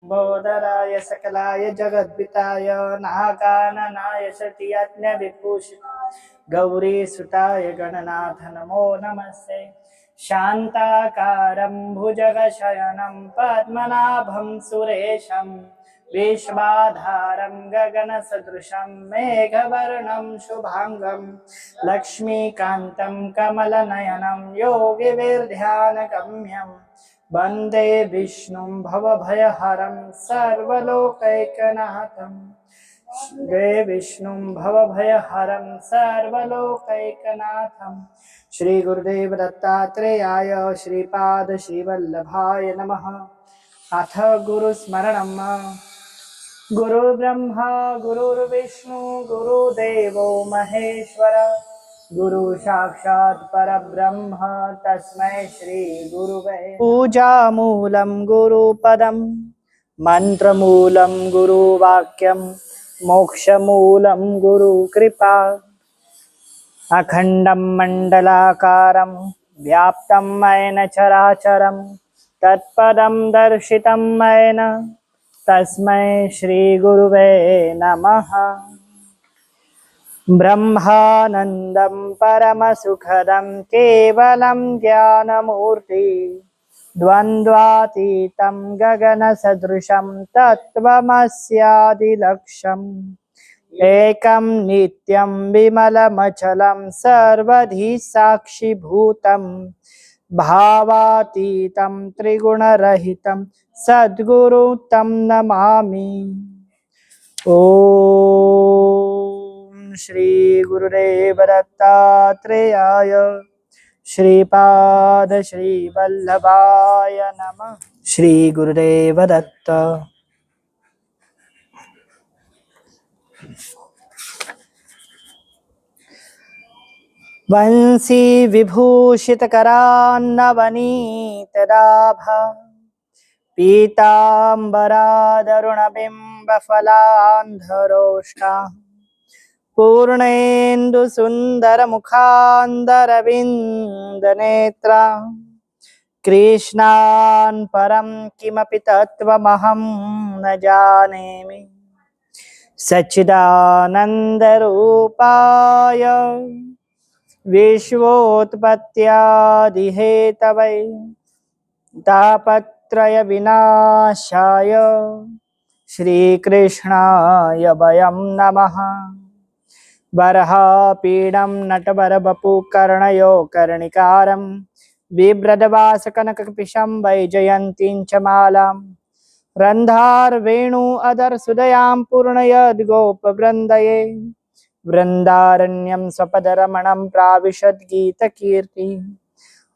बोधराय सकलाय जगद्विताय नागाननाय सतियज्ञविभूषित गौरी सुताय गणनाथ नमो नमस्ते। शान्ताकारं भुजगशयनं पद्मनाभं सुरेशं विश्वाधारं गगनसदृशं मेघवर्णं शुभांगं लक्ष्मीकान्तं कमलनयनं योगिविर्ध्यानगम्यं वन्दे विष्णुं भवभयहरं सर्वलोकैकनाथं। वन्दे विष्णुं भवभयहरं सर्वलोकैकनाथं। श्री गुरुदेव दत्तात्रेयाय श्रीपाद श्रीवल्लभाय नमः। अथ गुरुस्मरणम्। गुरुर्ब्रह्मा गुरुर्विष्णु गुरुदेवो महेश्वर गुरु साक्षात् परब्रह्म तस्मै श्री गुरुवे। पूजामूलं गुरुपदं मंत्रमूलं गुरुवाक्यं मोक्षमूलं गुरुकृपा। अखण्डं मण्डलाकारं व्याप्तं येन चराचरं तत्पदं दर्शितं येन तस्मै श्री गुरुवे नमः। ब्रह्मानन्दं परमसुखदं केवलं ज्ञानमूर्ति द्वन्द्वातीतं गगनसदृशं तत्त्वमस्यादिलक्ष्यम् एकं नित्यं विमलमचलं सर्वधि साक्षिभूतं भावातीतं त्रिगुणरहितं सद्गुरु तं नमामि। ओम श्री गुरुदेव दत्तात्रेयाय श्रीपाद श्रीवल्लभाय नमः। श्री गुरुदेव दत्त। वंशी विभूषितकरान्नवनीतदाभा पीताम्बरादरुणबिम्बफलान्धरोष्टा पूर्णेन्दुसुन्दरमुखान्दरविन्दनेत्रा कृष्णान् परं किमपि तत्त्वमहं न जानेमि। सच्चिदानन्दरूपाय विश्वोत्पत्त्यादिहेतवे तापत्रय विनाशाय श्रीकृष्णाय वयं नमः। बर्हापीडं नटवरवपुकर्णयो कर्णिकारं बिभ्रद्वासकनकपिशं वैजयन्तीं च मालां रन्धारवेणु अदरसुदयां पूर्णयद्गोपवृन्दये वृन्दारण्यं स्वपदरमणं प्राविशद्गीतकीर्ति।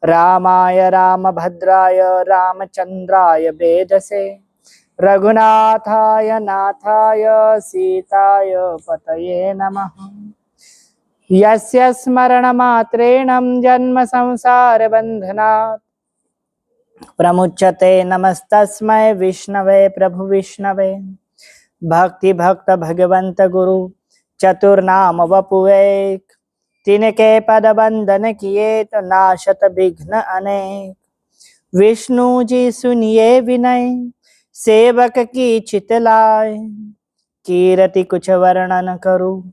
रामाय रामभद्राय रामचन्द्राय वेदसे रघुनाथाय नाथाय सीताय पतये नमः। यस्य स्मरणमात्रेण जन्म संसारबन्धनात् प्रमुच्यते नमस्तस्मै विष्णवे प्रभु विष्णवे। भक्ति भक्त भगवंत गुरु चतुर्नाम वपुएक तिनके पद बंदन किए तो नाशत विघ्न अनेक। विष्णु जी सुनिए विनय सेवक की चितलाय कीरति कुछ वर्णन करूं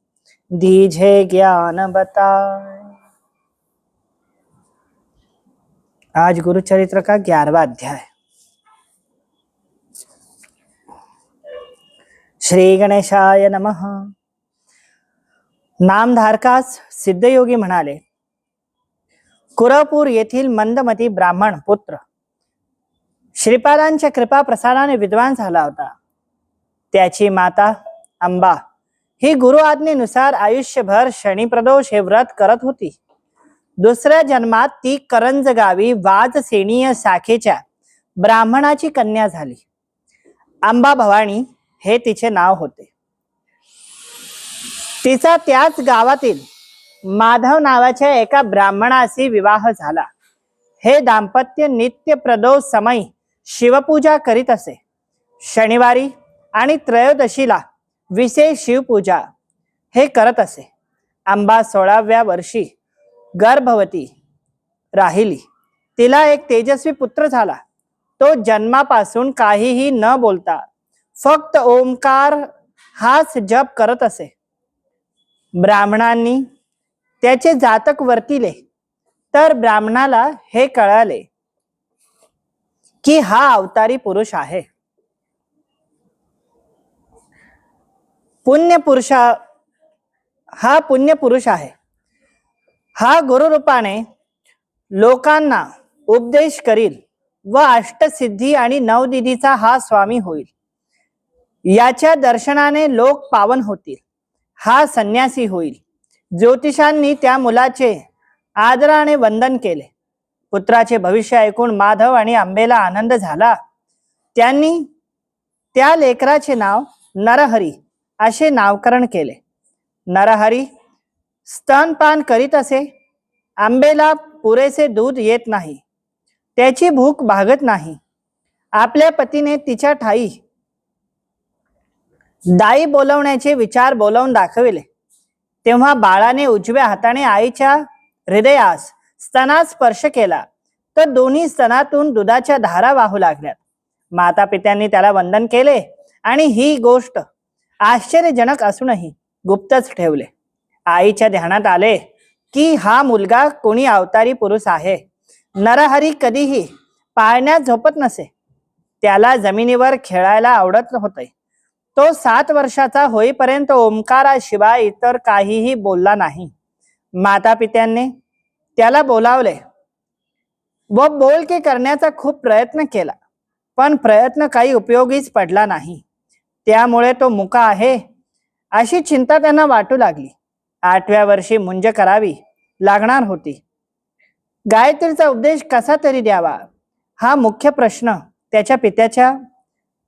दीझे ज्ञान बताए। आज गुरु चरित्र का 11वां अध्याय। श्री गणेशाय नमः। नामधारकास सिद्धयोगी म्हणाले, कुरवपूर येथील मंदमती ब्राह्मण पुत्र श्रीपादांच्या कृपा प्रसादाने विद्वान झाला होता। त्याची माता अंबा ही गुरु आज्ञेनुसार आयुष्यभर शनिप्रदोष हे व्रत करत होती। दुसऱ्या जन्मात ती करंज गावी वाजसेनीय शाखेच्या ब्राह्मणाची कन्या झाली। अंबा भवानी हे तिचे नाव होते। तिचा त्याच गावातील माधव नावाच्या एका ब्राह्मणाशी विवाह झाला। हे दाम्पत्य नित्य प्रदोष समय शिवपूजा करीत असे। शनिवारी आणि त्रयोदशीला विशेष शिवपूजा हे करत असे। अंबा 16व्या वर्षी गर्भवती राहिली। तिला एक तेजस्वी पुत्र झाला। तो जन्मापासून काहीही न बोलता फक्त ओंकार हाच जप करत असे. ब्राह्मणांनी त्याचे जातक वर्तिले तर ब्राह्मणाला हे कळाले की हा अवतारी पुरुष आहे. पुण्य पुरुष आहे. हा गुरुरूपाने लोकांना उपदेश करील व अष्टसिद्धी आणि नवनिधीचा हा स्वामी होईल. याच्या दर्शनाने लोक पावन होतील. हा संन्यासी होईल. ज्योतिषांनी त्या मुलाचे आदराने वंदन केले. पुत्राचे भविष्य ऐकून माधव आणि अंबेला आनंद झाला. त्यांनी त्या लेकराचे नाव नरहरी असे नामकरण केले. नरहरी स्तनपान करीत असे. आंबेला पुरेसे दूध येत नाही. त्याची भूक भागत नाही. आपल्या पतीने तिच्या ठाई दाई बोलवण्याचे विचार बोलवून दाखविले. तेव्हा बाळाने उजव्या हाताने आईच्या हृदयास स्तनास स्पर्श केला तर दोन्ही स्तनातून दुधाच्या धारा वाहू लागल्यात. माता पित्यांनी त्याला वंदन केले आणि ही गोष्ट आश्चर्यजनक असूनही गुप्तच ठेवले. आईच्या ध्यानात आले की हा मुलगा कोणी अवतारी पुरुष आहे. नरहरी कधीही पाळण्यात झोपत नसे. त्याला जमिनीवर खेळायला आवडत होते. तो 7 वर्षाचा होईपर्यंत ओंकाराशिवाय इतर काहीही बोलला नाही. माता पित्यांनी त्याला बोलावले व बोलके करण्याचा खूप प्रयत्न केला, पण प्रयत्न काही उपयोगीच पडला नाही. त्यामुळे तो मुका आहे अशी चिंता त्यांना वाटू लागली. 8व्या वर्षी मुंज करावी लागणार होती. गायत्रीचा उपदेश कसा तरी द्यावा हा मुख्य प्रश्न त्याच्या पित्याच्या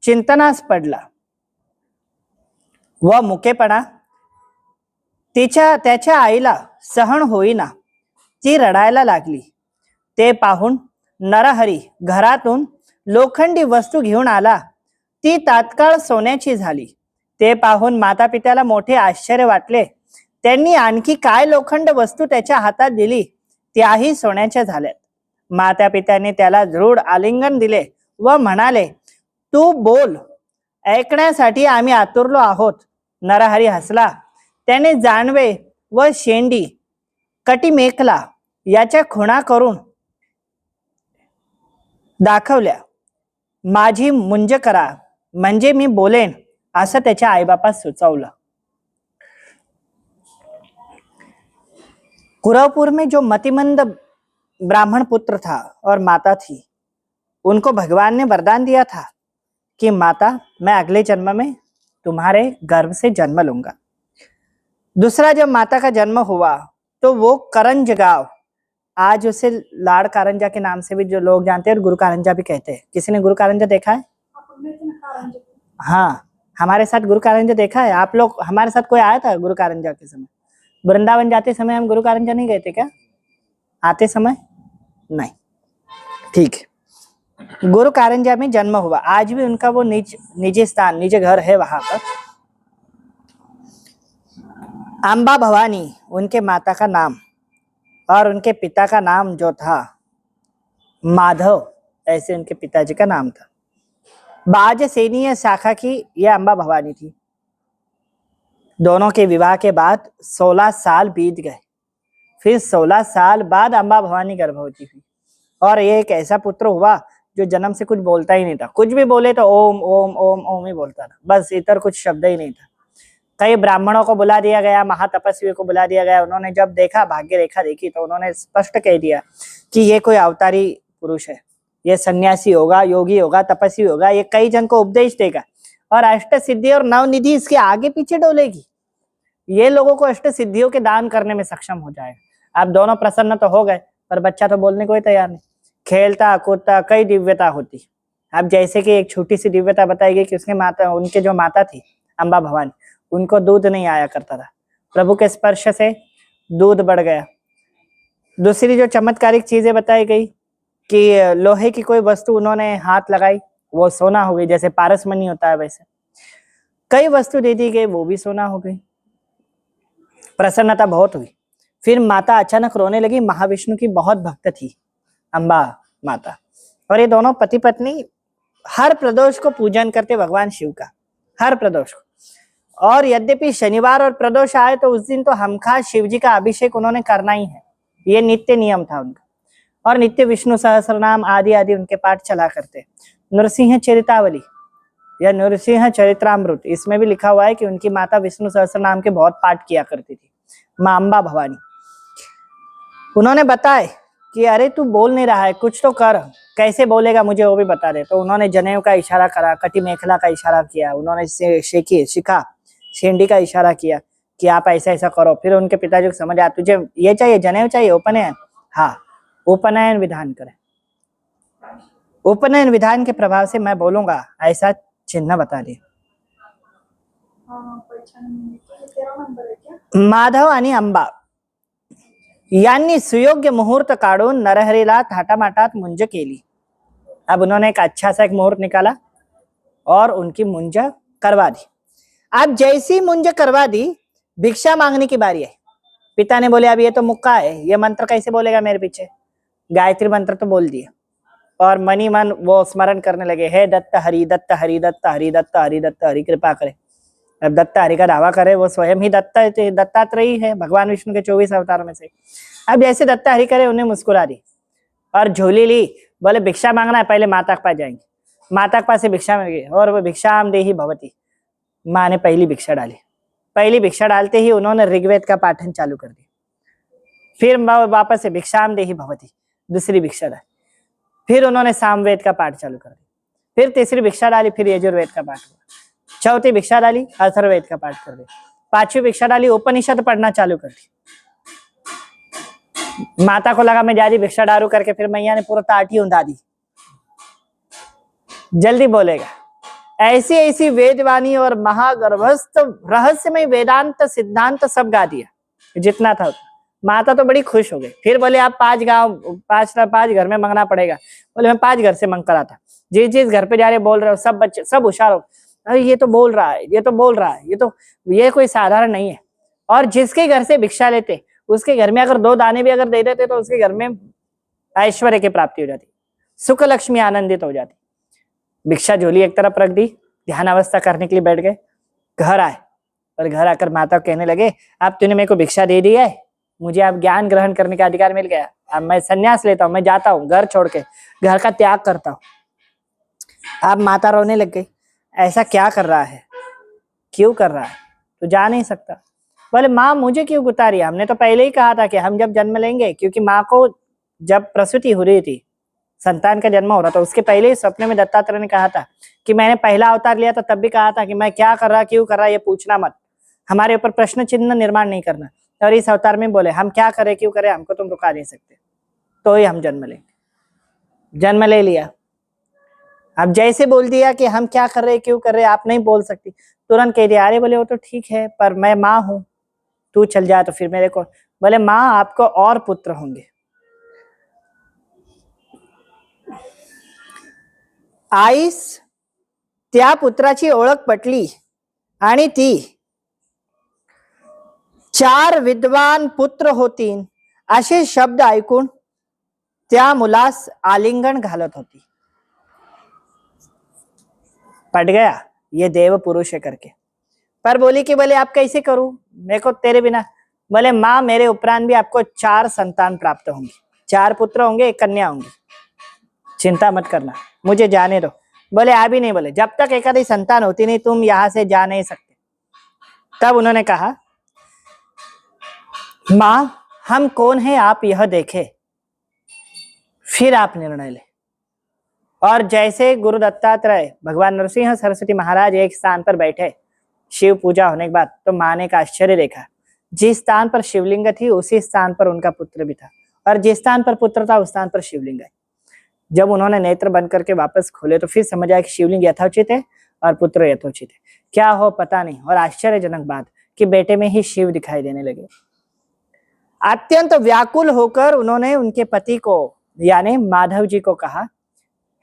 चिंतनास पडला व मुकेपणा त्याच्या आईला सहन होईना. ती रडायला लागली. ते पाहून नरहरी घरातून लोखंडी वस्तू घेऊन आला. ती तात्काळ सोन्याची झाली. ते पाहून माता पित्याला मोठे आश्चर्य वाटले. त्यांनी आणखी काय लोखंड वस्तू त्याच्या हातात दिली, त्याही सोन्याच्या झाल्यात. माता पित्यांनी त्याला दृढ आलिंगन दिले व म्हणाले, तू बोल, ऐकण्यासाठी आम्ही आतुरलो आहोत. नरहरी हसला. त्याने जानवे व शेंडी कटीमेखला याच्या खुणा करून दाखवल्या. माझी मुंज करा म्हणजे मी बोलेन असं त्याच्या आईबापास सुचवलं. कुरवपुर में जो मतिमंद ब्राह्मण पुत्र था और माता थी, उनको भगवान ने वरदान दिया था कि माता, मैं अगले जन्म में तुम्हारे गर्भ से जन्म लूंगा. दूसरा जब माता का जन्म हुआ तो वो करंज गांव, आज उसे लाड़ कारंजा के नाम से भी जो लोग जानते हैं, और गुरु कारंजा भी कहते हैं. किसी ने गुरु कारंजा देखा है? हाँ, हमारे साथ गुरु कारंजा देखा है. आप लोग, हमारे साथ कोई आया था गुरु कारंजा के समय? वृंदावन जाते समय हम गुरु कारंजा नहीं गए थे क्या? आते समय नहीं. ठीक है. गुरु कारंजा में जन्म हुआ. आज भी उनका वो निजी स्थान, निजी घर है वहां पर. अंबा भवानी उनके माता का नाम, और उनके पिता का नाम जो था माधव, ऐसे उनके पिताजी का नाम था. बाजसेनीय शाखा की यह अंबा भवानी थी. दोनों के विवाह के बाद 16 साल बीत गए. फिर 16 साल बाद अंबा भवानी गर्भवती हुई और ये एक ऐसा पुत्र हुआ जो जन्म से कुछ बोलता ही नहीं था. कुछ भी बोले तो ओम ओम ओम ओम ही बोलता था, बस, इतर कुछ शब्द ही नहीं था. कई ब्राह्मणों को बुला दिया गया, महातपस्वी को बुला दिया गया. उन्होंने जब देखा, भाग्य रेखा देखी, तो उन्होंने स्पष्ट कह दिया कि ये कोई अवतारी पुरुष है, ये सन्यासी होगा, योगी होगा, तपस्वी होगा, ये कई जन को उपदेश देगा और अष्ट सिद्धि और नवनिधि इसके आगे पीछे डोलेगी. ये लोगों को अष्ट सिद्धियों के दान करने में सक्षम हो जाएगा. आप दोनों प्रसन्न तो हो गए, पर बच्चा तो बोलने को ही तैयार नहीं. खेलता कूदता, कई दिव्यता होती. अब जैसे कि एक छोटी सी दिव्यता बताई गई कि उसके माता, उनके जो माता थी अंबा भवानी, उनको दूध नहीं आया करता था. प्रभु के स्पर्श से दूध बढ़ गया. दूसरी जो चमत्कारिक चीजें बताई गई कि लोहे की कोई वस्तु उन्होंने हाथ लगाई, वो सोना हो गई, जैसे पारसमणि होता है वैसे. कई वस्तु दे दी गई, वो भी सोना हो गई. प्रसन्नता बहुत हुई. फिर माता अचानक रोने लगी. महाविष्णु की बहुत भक्त थी अंबा माता. और ये दोनों पति पत्नी हर प्रदोष को पूजन करते भगवान शिव का, हर प्रदोष को। और यद्यपि शनिवार और प्रदोष आए तो उस दिन तो हमखास शिव जी का अभिषेक उन्होंने करना ही है, ये नित्य नियम था उनका। और नित्य विष्णु सहस्रनाम आदि आदि उनके पाठ चला करते। नरसिंह चरितावली या नरसिंह चरित्रामृत, इसमें भी लिखा हुआ है कि उनकी माता विष्णु सहस्रनाम के बहुत पाठ किया करती थी, मां अम्बा भवानी। उन्होंने बताए कि अरे तू बोल नहीं रहा है, कुछ तो कर, कैसे बोलेगा मुझे वो भी बता दे। तो उन्होंने जनेऊ का इशारा करा, कटी मेखला का इशारा किया, उन्होंने शिखा शेंडी का इशारा किया कि आप ऐसा ऐसा करो। फिर उनके पिताजी को समझ आया, तुझे ये चाहिए, जनेऊ चाहिए, उपनयन, हाँ उपनयन विधान करे। उपनयन विधान के प्रभाव से मैं बोलूंगा, ऐसा चिन्ह बता दिए। माधव आणि अंबा यांनी सुयोग्य मुहूर्त काढून नरहरीला थाटामाटात मुंज केली। अब उन्होंने एक अच्छा सा एक मुहूर्त निकाला और उनकी मुंज करवा दी। अब जैसी मुंज करवा दी, भिक्षा मांगने की बारी है। पिता ने बोले अब ये तो मुक्का है, ये मंत्र कैसे बोलेगा मेरे पीछे। गायत्री मंत्र तो बोल दिया और मनी मन वो स्मरण करने लगे, हे दत्त हरि दत्त हरि दत्त हरि दत्त हरि दत्त हरि कृपा करे। अब दत्त हरि का दावा करे, वो स्वयं ही दत्तात्रेयी है, भगवान विष्णु के 24 अवतारों में से। अब जैसे दत्त हरि करे, उन्हें मुस्कुरा दी और झोली ली। बोले भिक्षा मांगना है, पहले माता के पास जाएंगे, माता के पास से भिक्षा मांगे और वो भिक्षाम देहि भवती। माँ ने पहली भिक्षा डाली। पहली भिक्षा डालते ही उन्होंने ऋग्वेद का पाठन चालू कर दिया। फिर वापस से भिक्षाम देहि भवती, दूसरी भिक्षा डाली। फिर उन्होंने सामवेद का पाठ चालू कर दिया। फिर तीसरी भिक्षा डाली, फिर यजुर्वेद का पाठ हुआ। चौथी भिक्षा डाली, अथर्ववेद का पाठ कर दिया। पांचवी भिक्षा डाली, उपनिषद पढ़ना चालू कर दी। माता को लगा मैं ज्यादा भिक्षा डालू करके, फिर मैया ने पूरा ताटी उंधा दी, जल्दी बोलेगा। ऐसी ऐसी वेदवाणी और महागर्भस्थ रहस्यमय वेदांत सिद्धांत सब गा दिया जितना था। माता तो बड़ी खुश हो गई। फिर बोले आप 5 घर में मंगना पड़ेगा। बोले मैं 5 घर से मंग करा था, जिस जिस घर पे जा रहे बोल रहे हो, सब बच्चे सब होशियार हो, अरे ये तो बोल रहा है, ये तो बोल रहा है, ये कोई साधारण नहीं है। और जिसके घर से भिक्षा लेते उसके घर में अगर 2 दाने भी अगर दे देते तो उसके घर में ऐश्वर्य की प्राप्ति हो जाती, सुख लक्ष्मी आनंदित हो जाती। भिक्षा झोली एक तरफ रख दी, ध्यान अवस्था करने के लिए बैठ गए। घर आए और घर आकर माता कहने लगे अब तूने मेरे को भिक्षा दे दी है, मुझे अब ज्ञान ग्रहण करने का अधिकार मिल गया, अब मैं संन्यास लेता हूँ, मैं जाता हूँ, घर छोड़ के घर का त्याग करता हूँ। अब माता रोने लग गई, ऐसा क्या कर रहा है, क्यों कर रहा है, तो जा नहीं सकता। बोले माँ मुझे क्यों उतारी, हमने तो पहले ही कहा था कि हम जब जन्म लेंगे, क्योंकि माँ को जब प्रसूति हो रही थी, संतान का जन्म हो रहा था, उसके पहले ही सपने में दत्तात्रेय ने कहा था कि मैंने पहला अवतार लिया था, तब भी कहा था कि मैं क्या कर रहा, क्यों कर रहा, ये पूछना मत, हमारे ऊपर प्रश्न चिन्ह निर्माण नहीं करना। और इस अवतार में बोले हम क्या करें, क्यों करें, हमको तुम रुका नहीं सकते, तो ही हम जन्म लेंगे। जन्म ले लिया। अब जैसे बोल दिया कि हम क्या कर रहे, क्यों कर रहे, आप नहीं बोल सकती, तुरंत कह दिया अरे बोले वो तो ठीक है, पर मैं माँ हूं, तू चल जा तो फिर मेरे को। बोले माँ आपको और पुत्र होंगे। आईस त्या पुत्राची ओळख पटली आणि ती 4 विद्वान पुत्र होतीन असे शब्द ऐकून त्या मुलास आलिंगन घालत होती। पट गया ये देव पुरुष है करके। पर बोली कि बोले आप कैसे करूं, मेरे को तेरे बिना। बोले माँ मेरे उपरांत भी आपको 4 संतान प्राप्त होंगे, 4 पुत्र होंगे, 1 कन्या होंगी, चिंता मत करना, मुझे जाने दो। बोले अभी नहीं, बोले जब तक एकादी संतान होती नहीं तुम यहां से जा नहीं सकते। तब उन्होंने कहा माँ हम कौन है आप यह देखे, फिर आप निर्णय ले। और जैसे गुरु दत्तात्रेय भगवान नरसिंह सरस्वती महाराज एक स्थान पर बैठे शिव पूजा होने के बाद, तो माँ ने एक आश्चर्य देखा, जिस स्थान पर शिवलिंग थी उसी स्थान पर उनका पुत्र भी था, और जिस स्थान पर पुत्र था उस स्थान पर शिवलिंग है। जब उन्होंने नेत्र बंद करके वापस खोले तो फिर समझ आया कि शिवलिंग यथोचित है और पुत्र यथोचित है। क्या हो पता नहीं, और आश्चर्यजनक बात कि बेटे में ही शिव दिखाई देने लगे। अत्यंत व्याकुल होकर उन्होंने उनके पति को यानी माधव जी को कहा,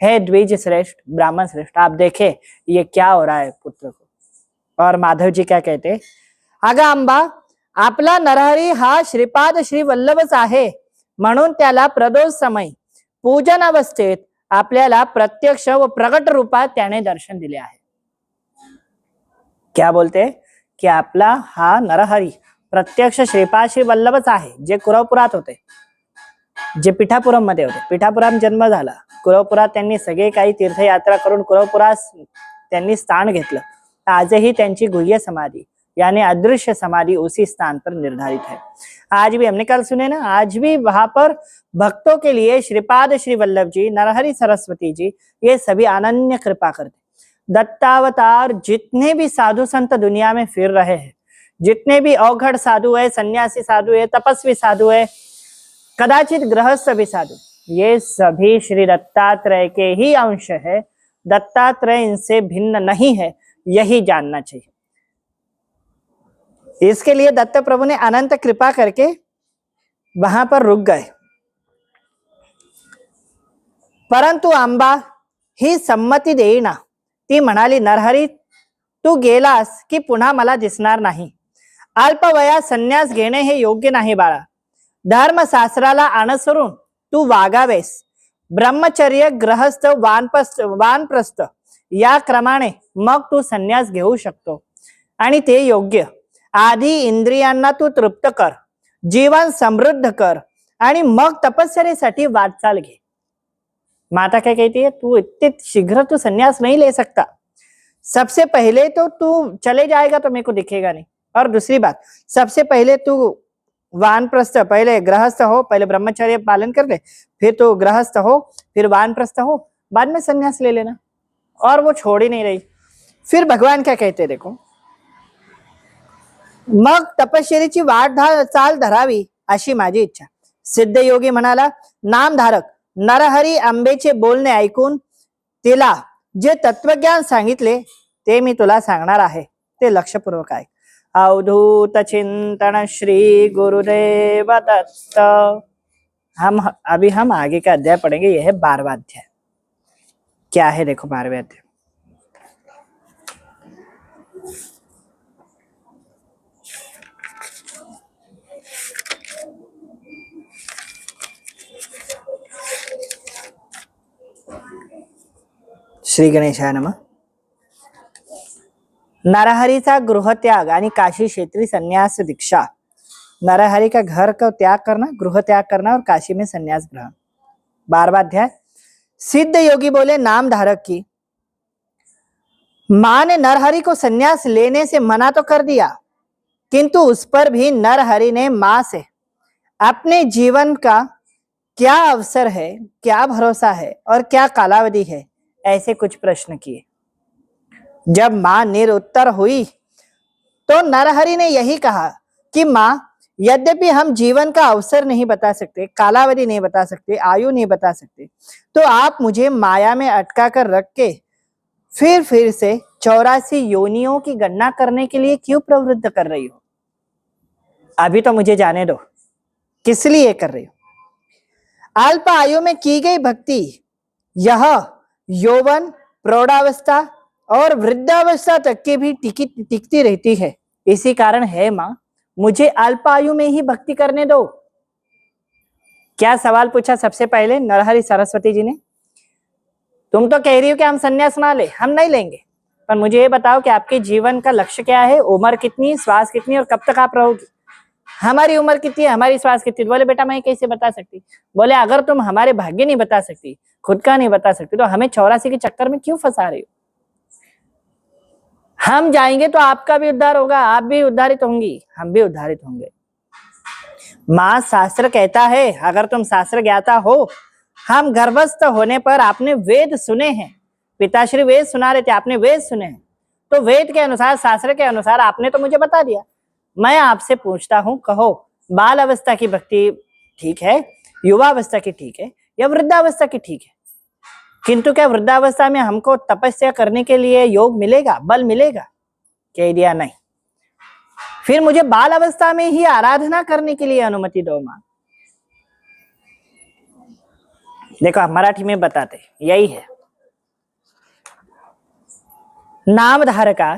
हे द्विज श्रेष्ठ, ब्राह्मण श्रेष्ठ, आप देखे ये क्या हो रहा है पुत्र को। और माधव जी क्या कहते, अगा अंबा आपला नरहरी हा श्रीपाद श्री वल्लभच आहे, म्हणून त्याला प्रदोष समय पूजन अवस्थेत आपल्याला प्रत्यक्ष व प्रगट रूपात त्याने दर्शन दिले आहे. क्या बोलते की आपला हा नरहरी प्रत्यक्ष श्रीपाद श्री वल्लभच आहे, जे कुरवपुरात होते, जे पिठापुरम मध्ये होते. पिठापुरात जन्म झाला, कुरवपुरात त्यांनी सगळे काही तीर्थयात्रा करून कुरवपुरात त्यांनी स्थान घेतलं. आजही त्यांची गुह्य समाधि यानी अदृश्य समाधि उसी स्थान पर निर्धारित है. आज भी हमने कल सुने ना, आज भी वहां पर भक्तों के लिए श्रीपाद श्री वल्लभ जी, नरहरि सरस्वती जी, ये सभी अनन्य कृपा करते. दत्तावतार जितने भी साधु संत दुनिया में फिर रहे हैं, जितने भी अवघड़ साधु है, सन्यासी साधु है, तपस्वी साधु है, कदाचित गृहस्थ भी साधु, ये सभी श्री दत्तात्रेय के ही अंश है. दत्तात्रेय इनसे भिन्न नहीं है, यही जानना चाहिए. इसके लिए दत्त प्रभु ने अनंत कृपा करके वहां पर रुक गए. परंतु अंबा ही संमती देईना. ती म्हणाली, नरहरी तू गेलास की पुन्हा मला दिसणार नाही. अल्पवयात संन्यास घेणे हे योग्य नाही बाळा. धर्मशास्त्राला अनुसरून तू वागावेस. ब्रह्मचर्य, ग्रहस्थ, वानप्रस्थ या क्रमाने मग तू संन्यास घेऊ शकतो आणि ते योग्य. आधी इंद्रियांना तू तृप्त कर, जीवन समृद्ध कर आणि मग तपस्यासाठी वाटचाल घे. माता क्या कहती है, तू इतने शीघ्र तू संन्यास नहीं ले सकता. सबसे पहले तो तू चले जाएगा तो मेरे को दिखेगा नहीं. और दूसरी बात, सबसे पहले तू वानप्रस्थ, पहले गृहस्थ हो, पहले ब्रह्मचर्य पालन कर ले, फिर तो गृहस्थ हो, फिर वानप्रस्थ हो, बाद में संन्यास ले लेना. और वो छोड़ ही नहीं रही. फिर भगवान क्या कहते देखो, मग तपश्चर्येची चाल धरावी अशी माझी इच्छा. सिद्ध योगी म्हणाला, नामधारक नरहरी आंबेचे बोलणे ऐकून तिला जे तत्वज्ञान सांगितले ते मी तुला सांगणार आहे, ते लक्षपूर्वक ऐक. अवधूत चिंतन श्री गुरुदेव दत्त. हम आगे का अध्याय पढ़ेंगे. यह है 12वां अध्याय. क्या है देखो 12वें अध्याय. श्री गणेशाय नमः. नरहरि का गृह त्याग आणि काशी क्षेत्री संन्यास दीक्षा. नरहरि का घर का त्याग करना, गृह त्याग करना और काशी में संन्यास ग्रहण. 12वां अध्याय. सिद्ध योगी बोले, नाम धारक की मां ने नरहरि को संन्यास लेने से मना तो कर दिया, किंतु उस पर भी नरहरि ने मां से अपने जीवन का क्या अवसर है, क्या भरोसा है और क्या कालावधि है, ऐसे कुछ प्रश्न किए. जब मां निरुत्तर हुई तो नरहरि ने यही कहा कि मां, यद्यपि हम जीवन का अवसर नहीं बता सकते, कालावधि नहीं बता सकते, आयु नहीं बता सकते, तो आप मुझे माया में अटका कर रख के फिर से 84 योनियों की गणना करने के लिए क्यों प्रवृत्त कर रही हो? अभी तो मुझे जाने दो, किस लिए कर रही हो? अल्प आयु में की गई भक्ति यह यौवन, प्रौढ़ावस्था और वृद्धावस्था तक के भी टिकती रहती है. इसी कारण है मां, मुझे अल्पायु में ही भक्ति करने दो. क्या सवाल पूछा सबसे पहले नरहरि सरस्वती जी ने? तुम तो कह रही हो कि हम संन्यास ना ले, हम नहीं लेंगे, पर मुझे ये बताओ कि आपके जीवन का लक्ष्य क्या है, उम्र कितनी, श्वास कितनी और कब तक आप रहोगी? हमारी उम्र कितनी है, हमारी श्वास कितनी? बोले बेटा मैं कैसे बता सकती. बोले अगर तुम हमारे भाग्य नहीं बता सकती, खुद का नहीं बता सकती, तो हमें 84 के चक्कर में क्यों फंसा रही हो? हम जाएंगे तो आपका भी उद्धार होगा, आप भी उद्धारित होंगी, हम भी उद्धारित होंगे. मां, शास्त्र कहता है, अगर तुम शास्त्र ज्ञाता हो, हम गर्भस्थ होने पर आपने वेद सुने हैं, पिताश्री वेद सुना रहे थे, आपने वेद सुने हैं, तो वेद के अनुसार, शास्त्र के अनुसार आपने तो मुझे बता दिया. मैं आपसे पूछता हूं, कहो बाल अवस्था की भक्ति ठीक है, युवावस्था की ठीक है या वृद्धावस्था की ठीक है? किंतु क्या वृद्धावस्था में हमको तपस्या करने के लिए योग मिलेगा, बल मिलेगा? कह दिया नहीं. फिर मुझे बाल अवस्था में ही आराधना करने के लिए अनुमति दो मां. देखो मराठी में बताते यही है. नामधारका,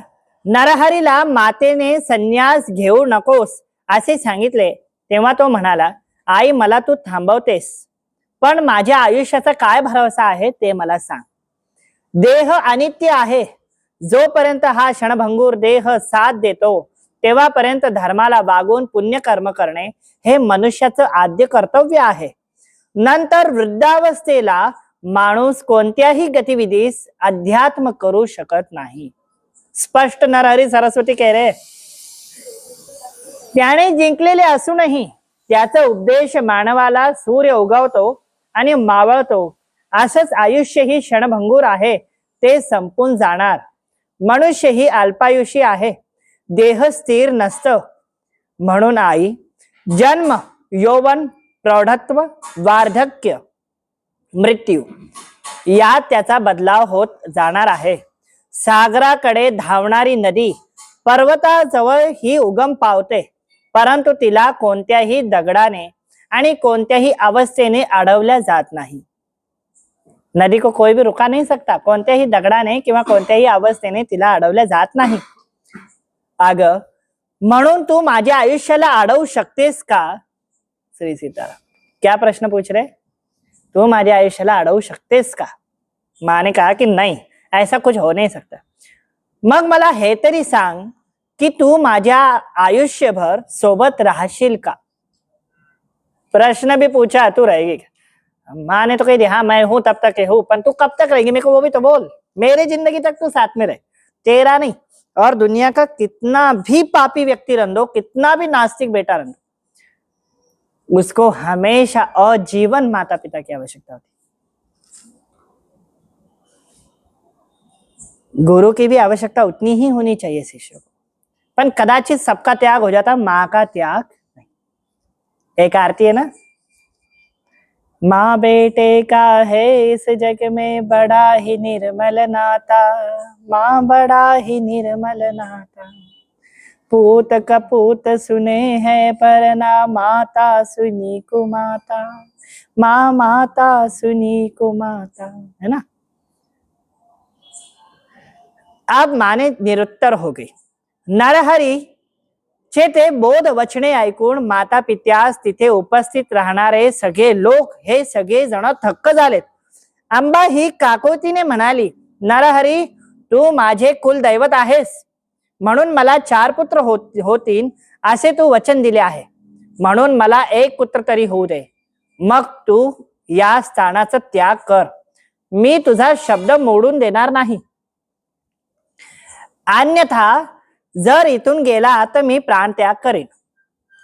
नरहरीला मातेने संन्यास घेऊ नकोस असे सांगितले तेव्हा तो म्हणाला, आई मला तू थांबवतेस पण माझ्या आयुष्याचा काय भरोसा आहे ते मला सांग. देह अनित्य आहे. जोपर्यंत हा क्षणभंगूर देह साथ देतो तेव्हापर्यंत धर्माला वागून पुण्यकर्म करणे हे मनुष्याचं आद्य कर्तव्य आहे. नंतर वृद्धावस्थेला माणूस कोणत्याही गतिविधीस अध्यात्म करू शकत नाही. स्पष्ट नरहरी सरस्वती कह रहे. त्याने जिंकलेले असूनही त्याचा उपदेश मानवाला सूर्य उगवतो आणि मावळतो. असंच आयुष्य ही क्षणभंगूर आहे, ते संपून जाणार. मनुष्य ही अल्पायुषी आहे, देह स्थिर नसतं. म्हणून आई, जन्म, यौवन, प्रौढत्व, वार्धक्य, मृत्यू यात त्याचा बदलाव होत जाणार आहे. सागराकडे धावणारी नदी पर्वताजवळ ही उगम पावते, परंतु तिला कोणत्याही दगडाने आणि कोणत्याही अवस्थेने अडवल्या जात नाही. नदी को कोई भी रुका नहीं सकता. कोणत्याही दगडाने किंवा कोणत्याही अवस्थेने तिला अडवल्या जात नाही. अग, म्हणून तू माझ्या आयुष्याला अडवू शकतेस का? श्री सीताराम क्या प्रश्न पूछ रहे? तू माझ्या आयुष्याला अडवू शकतेस का? माँ ने कहा कि नहीं, ऐसा कुछ हो नहीं सकता. मग मला हे तरी सांग की तू माझ्या आयुष्यभर सोबत राहशील का? प्रश्न भी पूछा, तू रहेगी क्या? माँ ने तो कह दिया हाँ मैं हूं तब तक हूं, पर तू कब तक रहेगी मेरे को वो भी तो बोल. मेरी जिंदगी तक तू साथ में रहे, तेरा नहीं. और दुनिया का कितना भी पापी व्यक्ति रह दो, कितना भी नास्तिक बेटा रह दो, उसको हमेशा और जीवन माता पिता की आवश्यकता होती. गुरु की भी आवश्यकता उतनी ही होनी चाहिए शिष्य को. पर कदाचित सबका त्याग हो जाता, माँ का त्याग नहीं. एक आरती है ना, माँ बेटे का है इस जग में बड़ा ही निर्मल नाता, माँ बड़ा ही निर्मल नाता. पूत कपूत सुने हैं पर ना माता सुनी को माता, माँ माता सुनी को माता, है ना. अब माने निरुत्तर हो गई. नरहरी चे ते बोध वचने ऐकून माता पित्यास तिथे उपस्थित राहणारे सगळे लोक हे सगळे जण थक्क झालेत. अंबा ही काकोतीने म्हणाली, नरहरी तू माझे कुलदैवत आहेस, म्हणून मला 4 पुत्र होतील असे तू वचन दिले आहे. म्हणून मला 1 पुत्र तरी होऊ दे, मग तू या स्थानाचा त्याग कर. मी तुझा शब्द मोडून देणार नाही. अन्यथा जर इथून गेला तर मी प्राण त्याग करेन.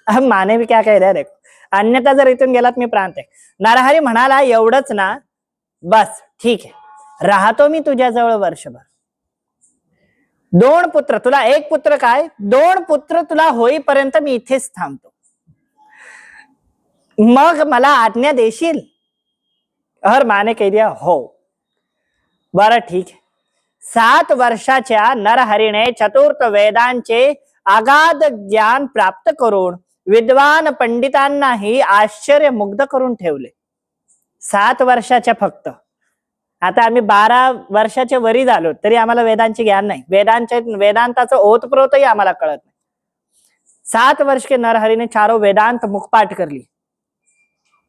अब माने भी क्या कह रहे, देखो, अन्यथा जर इथून गेलात मी प्राण त्याग. नरहरी म्हणाला, एवढंच ना, बस ठीक आहे, राहतो मी तुझ्याजवळ वर्षभर. 2 पुत्र, तुला 1 पुत्र काय, 2 पुत्र तुला होईपर्यंत मी इथेच थांबतो. मग मला आज्ञा देशील? और माने कह दिया हो. बरं ठीक आहे. 7 वर्षाच्या नरहरीने चतुर्थ वेदांचे अगाध ज्ञान प्राप्त करून विद्वान पंडितांनाही आश्चर्यमुग्ध करून ठेवले. 7 वर्षाच्या फक्त. आता आम्ही 12 वर्षाच्या वरी झालो तरी आम्हाला वेदांचे ज्ञान नाही. वेदांताचं ओतप्रोतही आम्हाला कळत नाही. 7 वर्ष के नरहरि ने चारों वेदांत मुखपाठ कर ली.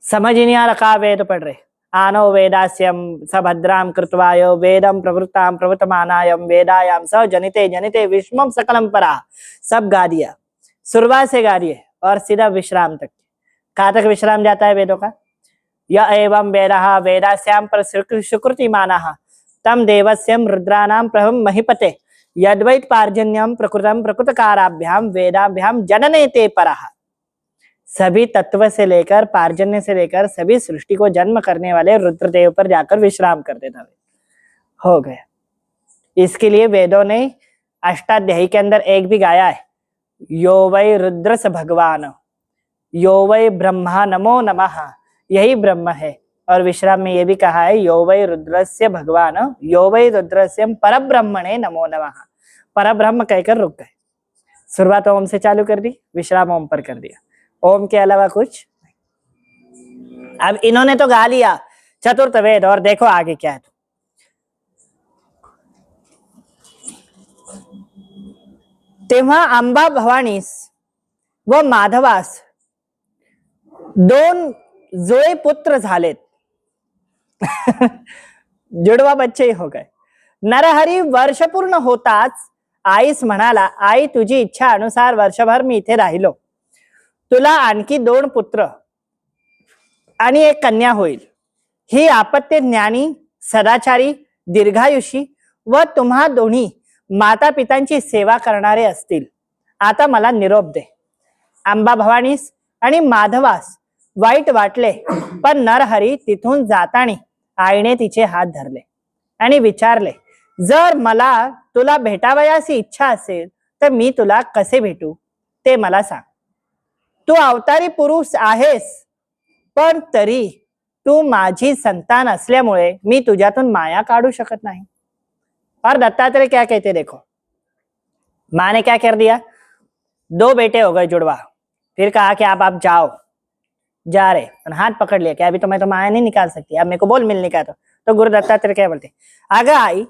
समझ ही नहीं आ रहा कहाँ वेद पढ़ रहे. आनो वेदास्यम सभद्राम कृत्वाय वेदम प्रवृत्ताम प्रवृतमानायम वेदायाम स जनिते जनिते विश्वम सकलम परा. सब गा दिया, शुरुआत से गा दिए और सीधा विश्राम तक. कहाँ तक विश्राम जाता है वेदों का? य एवं वेदः वेदास्याम पर सुकृति मानः तम देवस्यम रुद्राणाम प्रभम महिपते यद्वैत पार्जन्यम प्रकृतम प्रकृतकाराभ्याम वेदाभ्याम जनने ते परः. सभी तत्व से लेकर पार्जन्य से लेकर सभी सृष्टि को जन्म करने वाले रुद्रदेव पर जाकर विश्राम करते था. हो गया. इसके लिए वेदों ने अष्टाध्यायी के अंदर एक भी गाया है, यो वै रुद्र स भगवान, यो वै ब्रह्मा नमो नमः. यही ब्रह्म है. और विश्राम में ये भी कहा है, यो वै रुद्रस्य भगवान, यो वै रुद्रस्य परब्रह्मणे नमो नमः. परब्रह्म कहकर रुक गए. शुरुआत ओम से चालू कर दी, विश्राम ओम पर कर दिया. ओम के अलावा कुछ. अब इन्होंने तो गा लिया चतुर्थ वेद, और देखो आगे क्या है. तेव्हा अंबा भवानीस व माधवास 2 जोळे पुत्र झालेत. जुड़वा बच्चे हो गए. नरहरी वर्ष पूर्ण होताच आईस म्हणाला, आई तुझी इच्छा अनुसार वर्षभर मी इथे राहिलो. तुला आणखी 2 पुत्र आणि 1 कन्या होईल. ही आपत्य ज्ञानी, सदाचारी, दीर्घायुषी व तुम्हा दोन्ही माता पितांची सेवा करणारे असतील. आता मला निरोप दे. अंबा भवानीस आणि माधवास वाईट वाटले, पण नरहरी तिथून जाताना आईने तिचे हात धरले आणि विचारले, जर मला तुला भेटावयाची इच्छा असेल तर मी तुला कसे भेटू ते मला सांग. तू अवतारी पुरुष आहेस, पण तरी तू माझी संतान असल्यामुळे मी तुझ्यातून माया काढू शकत नाही. और दत्तात्रेय क्या कहते देखो. माँ ने क्या कर दिया, 2 बेटे हो गए जुड़वा. फिर कहा कि आप जाओ. जा रहे और हाथ पकड़ लिया कि अभी तो मैं तो माया नहीं निकाल सकती, अब मेरे को बोल मिलने का. तो गुरु दत्तात्रेय क्या बोलते, अगं आई,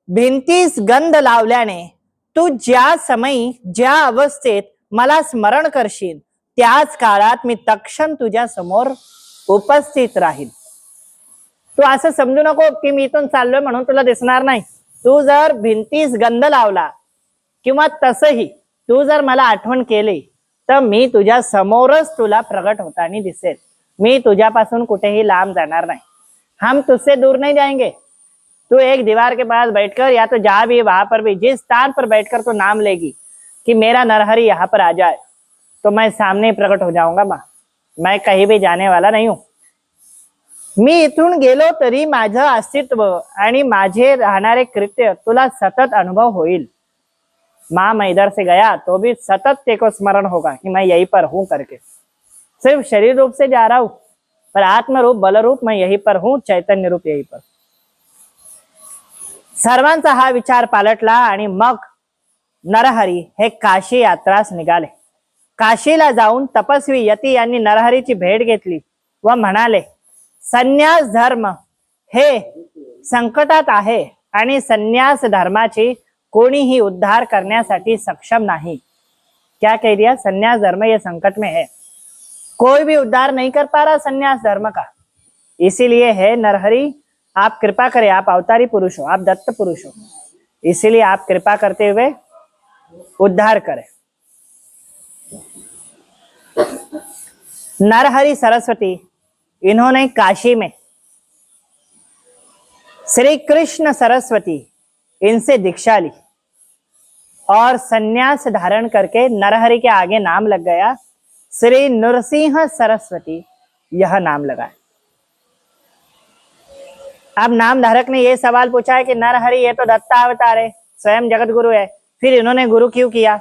भिंतीस गंध लावल्याने तू ज्या समयी ज्या अवस्थेत मला स्मरण करशील त्याच काळात मी तक्षण तुझ्या समोर उपस्थित राहील. तू असं समजू नको की मी इथून चाललोय म्हणून तुला दिसणार नाही. तू जर भिंतीस गंध लावला किंवा तसही तू जर मला आठवण केली तर मी तुझ्या समोरच तुला प्रगट होताना दिसेल. मी तुझ्यापासून कुठेही लांब जाणार नाही. हम तुझसे दूर नहीं जाएंगे. तू एक दीवार के पास बैठकर या तो जहां भी वहां पर भी जिस स्थान पर बैठकर तू नाम लेगी कि मेरा नरहरि यहाँ पर आ जाए तो मैं सामने प्रकट हो जाऊंगा. माँ, मैं कहीं भी जाने वाला नहीं हूं. मी इथून गेलो तरी माझं अस्तित्व आणि माझे राहणारे कृत्य तुला सतत अनुभव होईल. माँ, मैं इधर से गया तो भी सतत तेको स्मरण होगा कि मैं यहीं पर हूं करके. सिर्फ शरीर रूप से जा रहा हूं, पर आत्म रूप बल रूप मैं यहीं पर हूं, चैतन्य रूप यहीं पर. सर्वांचा हा विचार पालटला आणि मग नरहरी हे काशी यात्रास निघाले. काशीला जाऊन तपस्वी यती यांनी नरहरीची भेट घेतली व म्हणाले, संन्यास धर्म हे संकटात आहे आणि संन्यास धर्माची कोणीही उद्धार करण्यासाठी सक्षम नहीं. क्या कह दिया, संन्यास धर्म ये संकट में है, कोई भी उद्धार नहीं कर पा रहा संन्यास धर्म का. इसीलिए है नरहरि, आप कृपा करें, आप अवतारी पुरुष हो, आप दत्त पुरुष हो, इसीलिए आप कृपा करते हुए उद्धार करें. नरहरि सरस्वती इन्होंने काशी में श्री कृष्ण सरस्वती इनसे दीक्षा ली और सन्यास धारण करके नरहरि के आगे नाम लग गया श्री नृसिंह सरस्वती, यह नाम लगा. अब नाम धारक ने यह सवाल पूछा है कि नरहरि ये तो दत्तावतार है, स्वयं जगत गुरु है, फिर इन्होंने गुरु क्यों किया.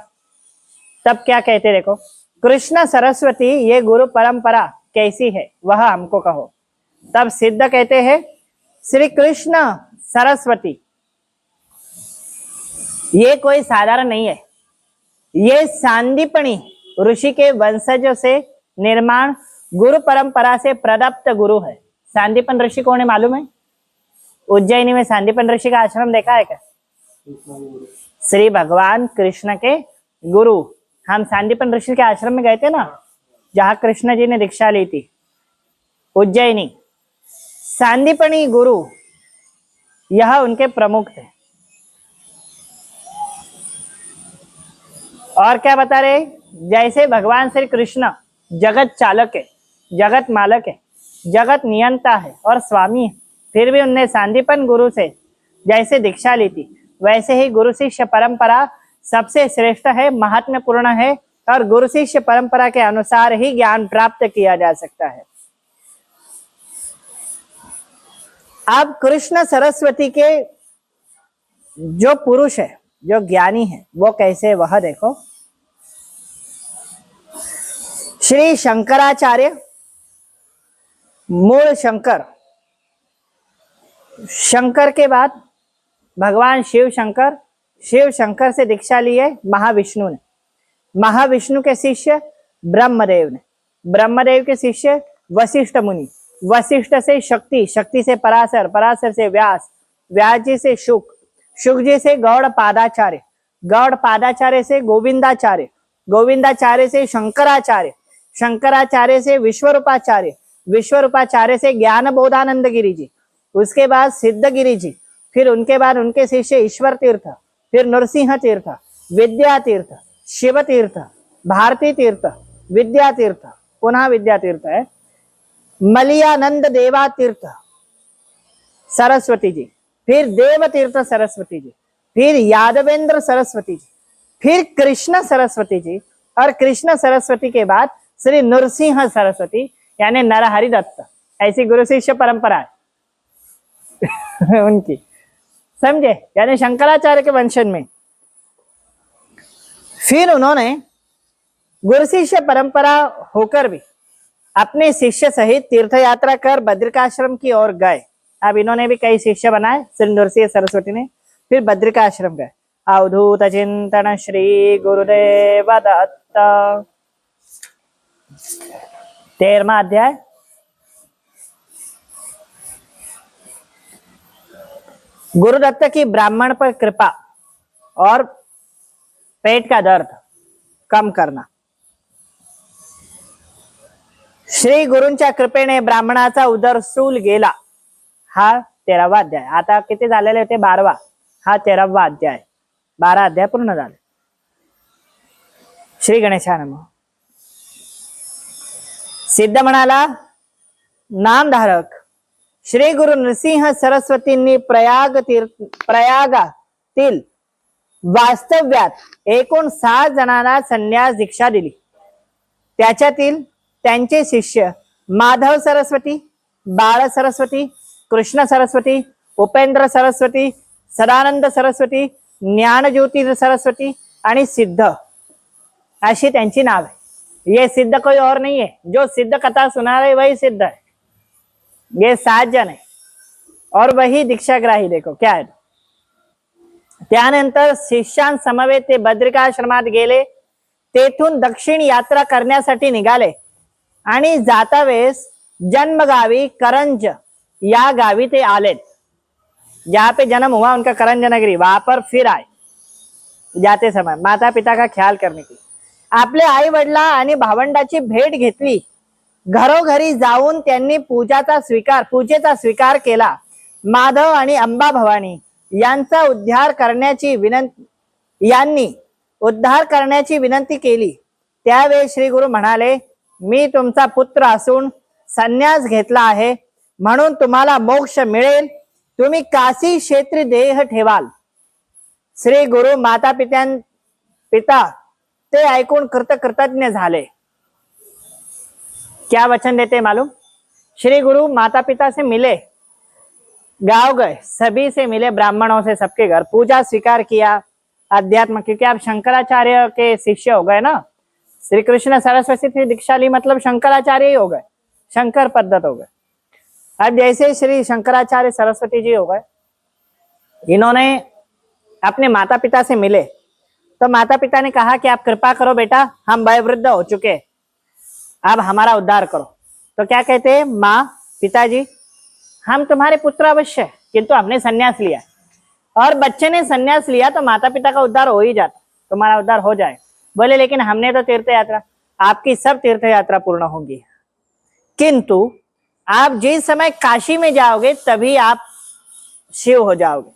तब क्या कहते देखो, कृष्ण सरस्वती ये गुरु परंपरा कैसी है वह हमको कहो. तब सिद्ध कहते हैं श्री कृष्ण सरस्वती ये कोई साधारण नहीं है, ये सांदीपनी ऋषि के वंशजों से निर्माण गुरु परंपरा से प्रदत्त गुरु है. सांदीपन ऋषि कौन है मालूम है? उज्जैनी में सांदीपन ऋषि का आश्रम देखा है क्या? श्री भगवान कृष्ण के गुरु. हम सांदीपन ऋषि के आश्रम में गए थे ना, जहां कृष्ण जी ने दीक्षा ली थी, उज्जैनी. सांदीपनी गुरु यह उनके प्रमुख थे. और क्या बता रहे, जैसे भगवान श्री कृष्ण जगत चालक है, जगत मालक है, जगत नियंता है और स्वामी है, फिर भी उनने सांदीपन गुरु से जैसे दीक्षा ली थी वैसे ही गुरु शिष्य परंपरा सबसे श्रेष्ठ है, महात्म्यपूर्ण है और गुरु शिष्य परंपरा के अनुसार ही ज्ञान प्राप्त किया जा सकता है. अब कृष्ण सरस्वती के जो पुरुष है, जो ज्ञानी है, वो कैसे, वह देखो. श्री शंकराचार्य, मूल शंकर, शंकर के बाद भगवान शिव शंकर, शिव शंकर से दीक्षा ली है महाविष्णु ने, महाविष्णु के शिष्य ब्रह्मदेव ने, ब्रह्मदेव के शिष्य वशिष्ठ मुनि, वशिष्ठ से शक्ति, शक्ति से पराशर, पराशर से व्यास, व्यास जी से शुक, शुक जी से गौड़ पादाचार्य, गौड़ पादाचार्य से गोविंदाचार्य, गोविंदाचार्य से शंकराचार्य, शंकराचार्य से विश्वरूपाचार्य, विश्वरूपाचार्य से ज्ञान बोधानंद गिरी जी, उसके बाद सिद्धगिरी जी, फिर उनके बाद उनके शिष्य ईश्वर तीर्थ, फिर नरसिंह तीर्थ, विद्या तीर्थ, शिव तीर्थ, भारती तीर्थ, विद्या तीर्थ, पुनः विद्या तीर्थ है, मलियानंद देवा तीर्थ सरस्वती जी, फिर देव तीर्थ सरस्वती जी, फिर यादवेंद्र सरस्वती जी, फिर कृष्ण सरस्वती जी, और कृष्ण सरस्वती के बाद श्री नरसिंह सरस्वती यानी नरहरि दत्त। ऐसी गुरु शिष्य परंपरा है उनकी, समझे, यानी शंकराचार्य के वंशज में। फिर उन्होंने गुरु शिष्य परंपरा होकर भी अपने शिष्य सहित तीर्थ यात्रा कर बद्रिकाश्रम की ओर गए। अब इन्होंने भी कई शिष्य बनाए श्री नरसिंह सरस्वती ने, फिर बद्रिकाश्रम गए। अवधूत चिंतन श्री गुरुदेव दत्त, 13वां अध्याय। गुरुदत्त की ब्राह्मण पर कृपा और पेट का दर्द कम करना। श्री गुरूंच्या कृपेने ब्राह्मणाचा उदरसूल गेला। हा 13वा अध्याय। आता किती झालेले होते? 12वा, हा 13वा अध्याय। 12 अध्याय पूर्ण झाले। श्री गणेशाय नमः। सिद्ध म्हणाला, नामधारक श्री गुरु नरसिंह सरस्वतींनी प्रयागातील वास्तव्यात एकूण 6 जणांना संन्यास दीक्षा दिली। त्याच्यातील त्यांचे शिष्य माधव सरस्वती, बाळ सरस्वती, कृष्ण सरस्वती, उपेंद्र सरस्वती, सदानंद सरस्वती, ज्ञानज्योति सरस्वती आणि सिद्ध, ऐसी त्यांची नाव है। ये सिद्ध कोई और नहीं है, जो सिद्ध कथा सुना रहे वही सिद्ध है। ये 7 जन है और वही दीक्षाग्राही। देखो क्या है। त्यानंतर शिष्यांसमवेत ते बद्रिकाश्रमात गेले। तेथून दक्षिण यात्रा करण्यासाठी निघाले आणि जाता वेळेस जन्मगावी करंज या गावी ते आलेत। जहाँ पे जन्म हुआ उनका करंज नगरी, वहां पर फिर आए। जाते समय माता पिता का ख्याल करने की आपले आई वडिला आणि भावंडाची भेट घेतली। घरोघरी जाऊन त्यांनी पूजेचा स्वीकार केला। माधव आणि अंबा भवानी यांचा उद्धार करण्याची विनंती केली। त्यावेळी श्री गुरु म्हणाले, मी तुमचा पुत्र असून संन्यास घेतला आहे, म्हणून तुम्हाला मोक्ष मिळेल। तुम्ही काशी क्षेत्री देह ठेवाल। श्री गुरु पिता ते ऐकून कृतज्ञ झाले। क्या वचन देते मालूम? श्री गुरु माता पिता से मिले, गांव गए, सभी से मिले, ब्राह्मणों से, सबके घर पूजा स्वीकार किया। अध्यात्म, क्योंकि आप शंकराचार्य के शिष्य हो गए ना। श्री कृष्ण सरस्वती से दीक्षा ली मतलब शंकराचार्य ही हो गए, शंकर पद्धत हो गए। अब जैसे श्री शंकराचार्य सरस्वती जी हो गए, इन्होंने अपने माता पिता से मिले तो माता पिता ने कहा कि आप कृपा करो बेटा, हम वयोवृद्ध हो चुके, अब हमारा उद्धार करो। तो क्या कहते हैं? माँ, पिताजी, हम तुम्हारे पुत्र अवश्य है, किंतु हमने संन्यास लिया। और बच्चे ने संन्यास लिया तो माता पिता का उद्धार हो ही जाता, तुम्हारा उद्धार हो जाए। बोले लेकिन हमने तो तीर्थ यात्रा, आपकी सब तीर्थ यात्रा पूर्ण होगी, किंतु आप जिस समय काशी में जाओगे तभी आप शिव हो जाओगे।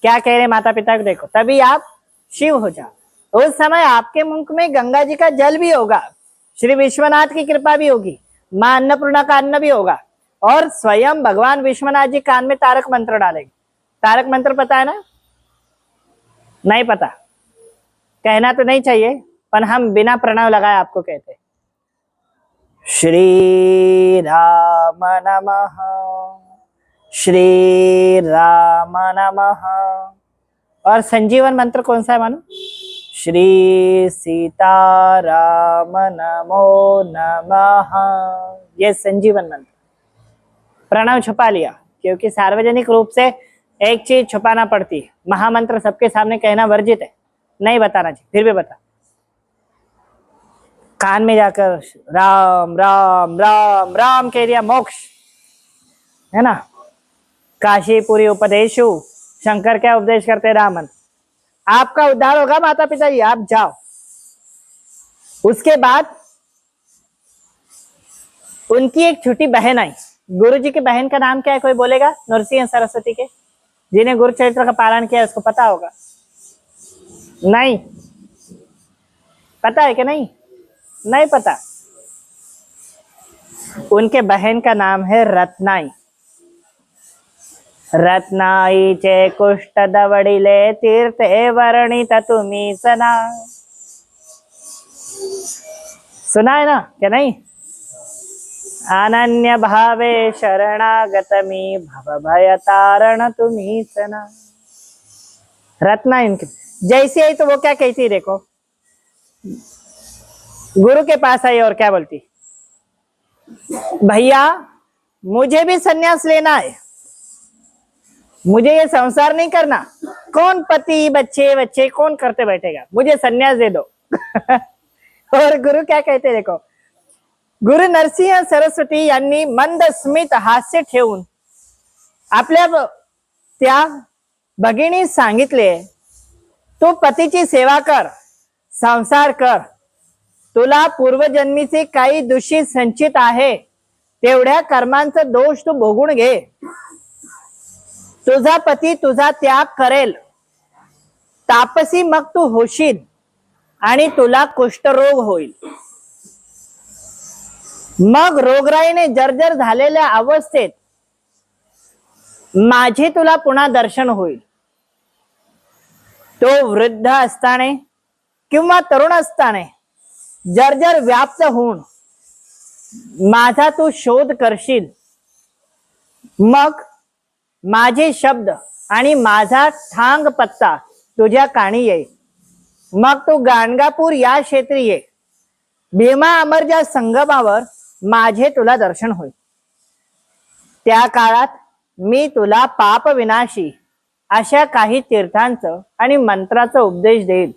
क्या कह रहे माता पिता को? देखो, तभी आप शिव हो जाओ। उस समय आपके मुख में गंगा जी का जल भी होगा, श्री विश्वनाथ की कृपा भी होगी, मां अन्नपूर्णा का अन्न भी होगा, और स्वयं भगवान विश्वनाथ जी कान में तारक मंत्र डालेंगे। तारक मंत्र पता है ना? नहीं पता? कहना तो नहीं चाहिए, पर हम बिना प्रणव लगाए आपको कहते हैं। श्री राम नमः, श्री राम नमः। और संजीवन मंत्र कौन सा है मानो? श्री सीताराम नमो नमः। ये संजीवन मंत्र। प्रणव छुपा लिया, क्योंकि सार्वजनिक रूप से एक चीज छुपाना पड़ती है। महामंत्र सबके सामने कहना वर्जित है, नहीं बताना चाहिए, फिर भी बता। कान में जाकर राम राम राम राम कह दिया, मोक्ष है ना। काशीपुरी उपदेशु, शंकर क्या उपदेश करते? राम मंत्र। आपका उद्धार होगा माता पिता जी, आप जाओ। उसके बाद उनकी एक छोटी बहन आई, गुरु जी की बहन का नाम क्या है, कोई बोलेगा? नरसिंह सरस्वती के, जिन्हें गुरु चरित्र का पालन किया उसको पता होगा। नहीं पता है कि नहीं? नहीं पता। उनके बहन का नाम है रत्नाई। रत्नाई चे कुष्ठ दवडिले तीर्थे वर्णित तुम्ही सना। सुना है ना क्या? नहीं? अनन्य भावे शरणागत मी भव भय तारण तुम्ही सना। रत्नाई इनकी जैसी आई तो वो क्या कहती, देखो गुरु के पास आई और क्या बोलती, भैया मुझे भी सन्यास लेना है, मुझे ये संसार नहीं करना। कौन पति बच्चे बच्चे कौन करते बैठेगा, मुझे सन्यास दे दो। और गुरु क्या कहते, देखो गुरु नरसिंह सरस्वती यांनी मंद स्मित हास्य ठेवून आपल्या त्या भगिनी सांगितले, तू पतीची सेवा कर, संसार कर, तुला पूर्वजन्मीचे काही दूषित संचित आहे तेवढ्या कर्मांचा दोष तू भोगून घे। तुझा पती तुझा त्याग करेल, तापसी मग तू होशील आणि तुला कुष्ठरोग होईल। मग रोगराईने जर्जर झालेल्या अवस्थेत माझे तुला पुन्हा दर्शन होईल। तो वृद्ध असताना किंवा तरुण असताना जर्जर व्याप्त होऊन माझा तू शोध करशील। मग माझे शब्द आणि माझा ठांग पत्ता तुझ्या कानी येईल। मग तू गाणगापूर या क्षेत्री ये, भीमा अमरच्या संगमावर माझे तुला दर्शन होईल। त्या काळात मी तुला पाप विनाशी अशा काही तीर्थांचं आणि मंत्राचा उपदेश देईल।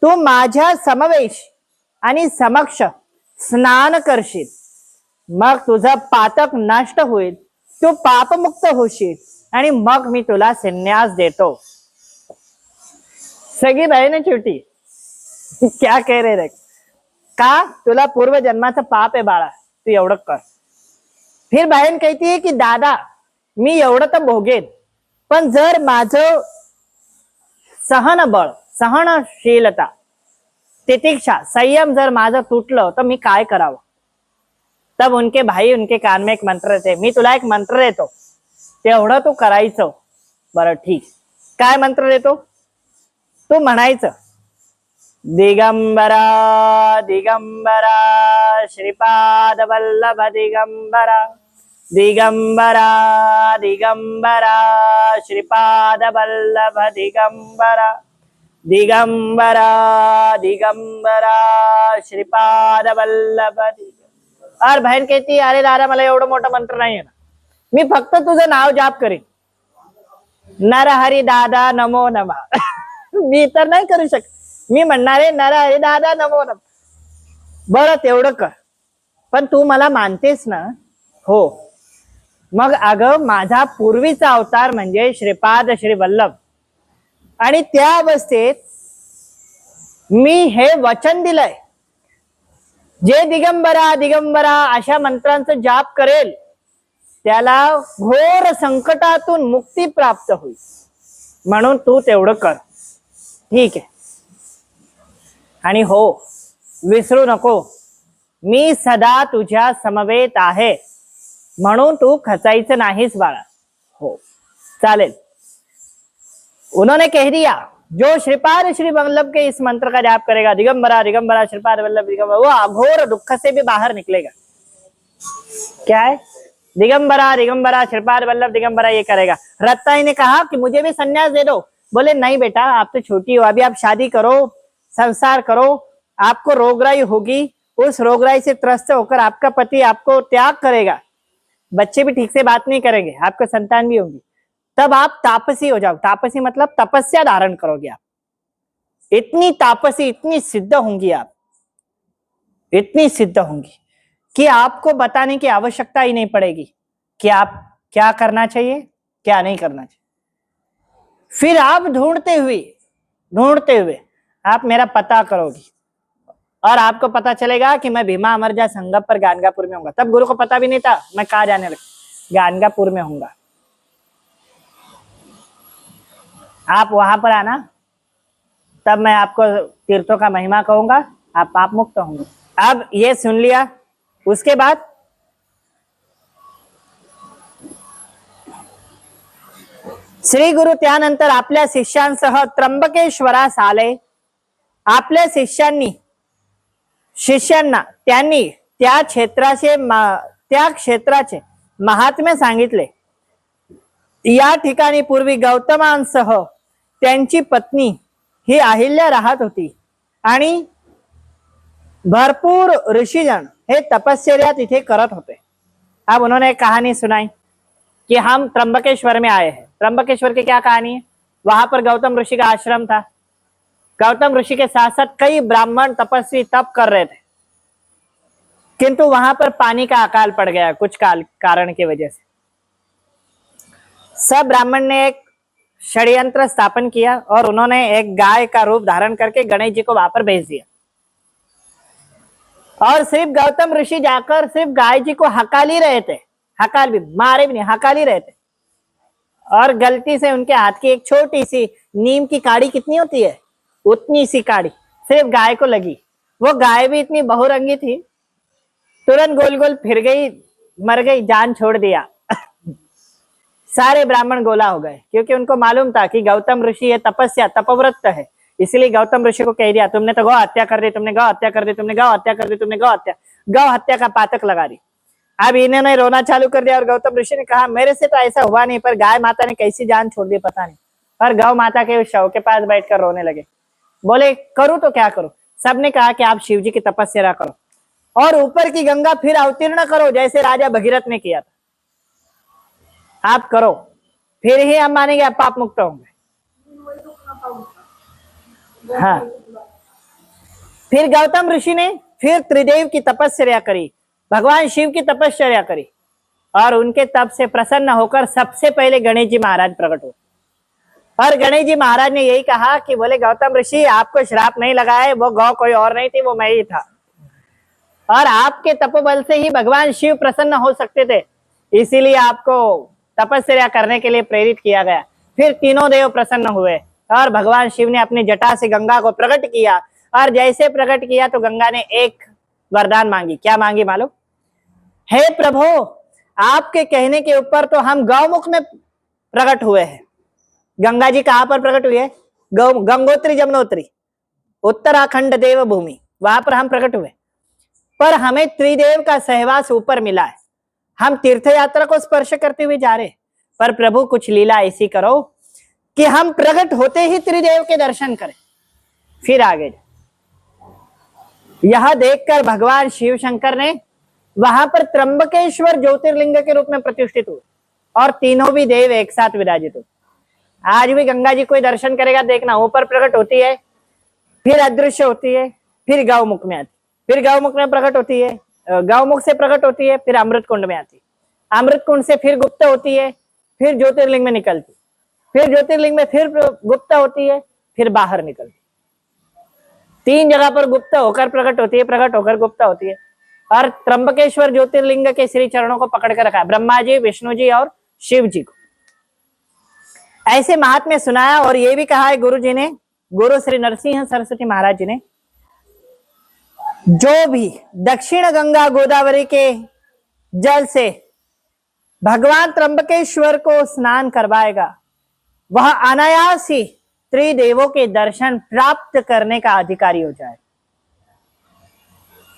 तू माझ्या समवेश आणि समक्ष स्नान करशील, मग तुझा पातक नष्ट होईल, तू पापमुक्त होशील आणि मग मी तुला संन्यास देतो। सगळी बहनें छोटी क्या कह रहे रे, का तुला पूर्व जन्माचं पाप आहे बाळा, तू एवढं कर। फिर बहन कहती है की दादा मी एवढं तर भोगेन, पण जर माझं सहनबळ सहनशीलता तितिक्षा संयम जर माझं तुटलं तर मी काय करावं। तब उनके भाई उनके कान में एक मंत्र थे, मी तुला एक मंत्र देतो तेवढं तू करायचं। बरं ठीक, काय मंत्र देतो? तू म्हणायचं, दिगंबरा दिगंबरा श्रीपाद वल्लभ दिगंबरा, दिगंबरा दिगंबरा श्रीपाद वल्लभ दिगंबरा, दिगंबरा दिगंबरा श्रीपाद वल्लभ दिगंबरा। और बहन कहती, अरे दादा मला एवढं मोठं मंत्र नाही ना, मी फक्त तुझं नाव जाप करीन, नरहरी दादा नमो नमः। मी तर नाही करू शकत, मी म्हणणार आहे नरहरी दादा नमो नमः। बरं तेवढं कर, पण तू मला मानतेस ना? हो। मग अगं माझा पूर्वीचा अवतार म्हणजे श्रीपाद श्री वल्लभ, आणि त्या अवस्थेत मी हे वचन दिलंय, जे दिगंबरा दिगंबरा अशा मंत्रांचा जाप करेल त्याला घोर संकटातून मुक्ती प्राप्त होईल, म्हणून तू तेवढं कर। ठीक आहे, आणि हो विसरू नको, मी सदा तुझ्या समवेत आहे, म्हणून तू खचायचं नाहीस बाळा। हो चालेल। उन्होंने कह दिया, जो श्रीपाद श्री वल्लभ के इस मंत्र का जाप करेगा, दिगंबरा दिगंबरा श्रीपाद वल्लभ दिगंबरा, वो अघोर दुख से भी बाहर निकलेगा। क्या है? दिगंबरा दिगंबरा श्रीपाद वल्लभ दिगंबरा ये करेगा। रत्नाई ने कहा कि मुझे भी संन्यास दे दो। बोले नहीं बेटा, आप तो छोटी हो, अभी आप शादी करो, संसार करो, आपको रोगराई होगी, उस रोगराई से त्रस्त होकर आपका पति आपको त्याग करेगा, बच्चे भी ठीक से बात नहीं करेंगे, आपको संतान भी होगी, तब आप तापसी हो जाओ। तापसी मतलब तपस्या धारण करोगे आप, इतनी तापसी इतनी सिद्ध होंगी आप, इतनी सिद्ध होंगी कि आपको बताने की आवश्यकता ही नहीं पड़ेगी कि आप क्या करना चाहिए क्या नहीं करना चाहिए। फिर आप ढूंढते हुए आप मेरा पता करोगी और आपको पता चलेगा कि मैं भीमा अमरजा संगम पर गानगापुर में हूँ। तब गुरु को पता भी नहीं था मैं कहाँ जाने लगा, गानगापुर में हूँ। आप वहां पर आना, तब मैं आपको तीर्थों का महिमा कहूंगा, आप पाप मुक्त होंगे। अब ये सुन लिया। उसके बाद श्री गुरु त्यानंतर आपल्या शिष्यांसह त्र्यंबकेश्वरास आले। आपल्या शिष्यांना त्यांनी त्या क्षेत्राचे महात्म्य सांगितले। या ठिकाणी पूर्वी गौतमांसह त्यांची पत्नी ही अहिल्या राहत होती आणि भरपूर ऋषिजन हे तपस्या तिथे करत होते। अब उन्होंने एक कहानी सुनाई कि हम त्र्यंबकेश्वर में आए हैं। त्र्यंबकेश्वर की क्या कहानी है? वहां पर गौतम ऋषि का आश्रम था। गौतम ऋषि के साथ साथ कई ब्राह्मण तपस्वी तप कर रहे थे, किंतु वहां पर पानी का अकाल पड़ गया कुछ कारण की वजह से। सब ब्राह्मण ने एक षड्यंत्र स्थापन किया और उन्होंने एक गाय का रूप धारण करके गणेश जी को वहां पर भेज दिया। और सिर्फ गौतम ऋषि जाकर सिर्फ गाय जी को हकाल ही रहे थे, हकाल भी, मारे भी नहीं, हकाल ही रहे थे। और गलती से उनके हाथ की एक छोटी सी नीम की काड़ी कितनी होती है, उतनी सी काड़ी सिर्फ गाय को लगी। वो गाय भी इतनी बहुरंगी थी, तुरंत गोल गोल फिर गई, मर गई, जान छोड़ दिया। सारे ब्राह्मण गोला हो गए, क्योंकि उनको मालूम था कि गौतम ऋषि ये तपस्या तपव्रत है। इसलिए गौतम ऋषि को कह दिया, तुमने तो गौ हत्या कर दी, तुमने गौ हत्या कर दी, तुमने गौ हत्या कर दी, तुमने गौ हत्या का पातक लगा दी। अब इन्होंने रोना चालू कर दिया और गौतम ऋषि ने कहा, मेरे से तो ऐसा हुआ नहीं, पर गाय माता ने कैसी जान छोड़ दी पता नहीं। और गौ माता के शव के पास बैठकर रोने लगे। बोले करूं तो क्या करूं? सबने कहा कि आप शिव जी की तपस्या करो और ऊपर की गंगा फिर अवतीर्ण करो, जैसे राजा भगीरथ ने किया था। आप करो, फिर ही हम मानेंगे आप पाप मुक्त होंगे। हाँ, फिर गौतम ऋषि ने फिर त्रिदेव की तपस्या करी, भगवान शिव की तपस्या करी, और उनके तप से प्रसन्न होकर सबसे पहले गणेश जी महाराज प्रकट हुए। और गणेश जी महाराज ने यही कहा कि बोले गौतम ऋषि आपको श्राप नहीं लगा है, वो गौ कोई और नहीं थी, वो मैं ही था। और आपके तपोबल से ही भगवान शिव प्रसन्न हो सकते थे, इसीलिए आपको तपस्या करने के लिए प्रेरित किया गया। फिर तीनों देव प्रसन्न हुए और भगवान शिव ने अपनी जटा से गंगा को प्रकट किया। और जैसे प्रकट किया तो गंगा ने एक वरदान मांगी। क्या मांगी मालूम? हे प्रभु, आपके कहने के ऊपर तो हम गौमुख में प्रकट हुए हैं। गंगा जी कहां पर प्रकट हुई है? गंगोत्री जमुनोत्री, उत्तराखंड देवभूमि, वहां पर हम प्रकट हुए। पर हमें त्रिदेव का सहवास ऊपर मिला है। हम तीर्थ यात्रा को स्पर्श करते हुए जा रहे, पर प्रभु कुछ लीला ऐसी करो कि हम प्रकट होते ही त्रिदेव के दर्शन करें, फिर आगे। यह देखकर भगवान शिव शंकर ने वहां पर त्र्यंबकेश्वर ज्योतिर्लिंग के रूप में प्रतिष्ठित हुए और तीनों भी देव एक साथ विराजित हुए। आज भी गंगा जी कोई दर्शन करेगा, देखना, ऊपर प्रकट होती है, फिर अदृश्य होती है, फिर गौमुख में आती, फिर गौमुख में प्रकट होती है, गौमुख से प्रकट होती है, फिर अमृत कुंड में आती, अमृत कुंड से फिर गुप्त होती है, फिर ज्योतिर्लिंग में निकलती, फिर ज्योतिर्लिंग में फिर गुप्त होती है, फिर बाहर निकलती। 3 जगह पर गुप्त होकर प्रकट होती है, प्रकट होकर गुप्त होती है। और त्र्यंबकेश्वर ज्योतिर्लिंग के श्री चरणों को पकड़ कर रखा है ब्रह्मा जी, विष्णु जी और शिव जी को। ऐसे महात्म्य सुनाया। और ये भी कहा है गुरु जी ने, गुरु श्री नरसिंह सरस्वती महाराज जी ने, जो भी दक्षिण गंगा गोदावरी के जल से भगवान त्र्यंबकेश्वर को स्नान करवाएगा, वह अनायास ही त्रिदेवों के दर्शन प्राप्त करने का अधिकारी हो जाए।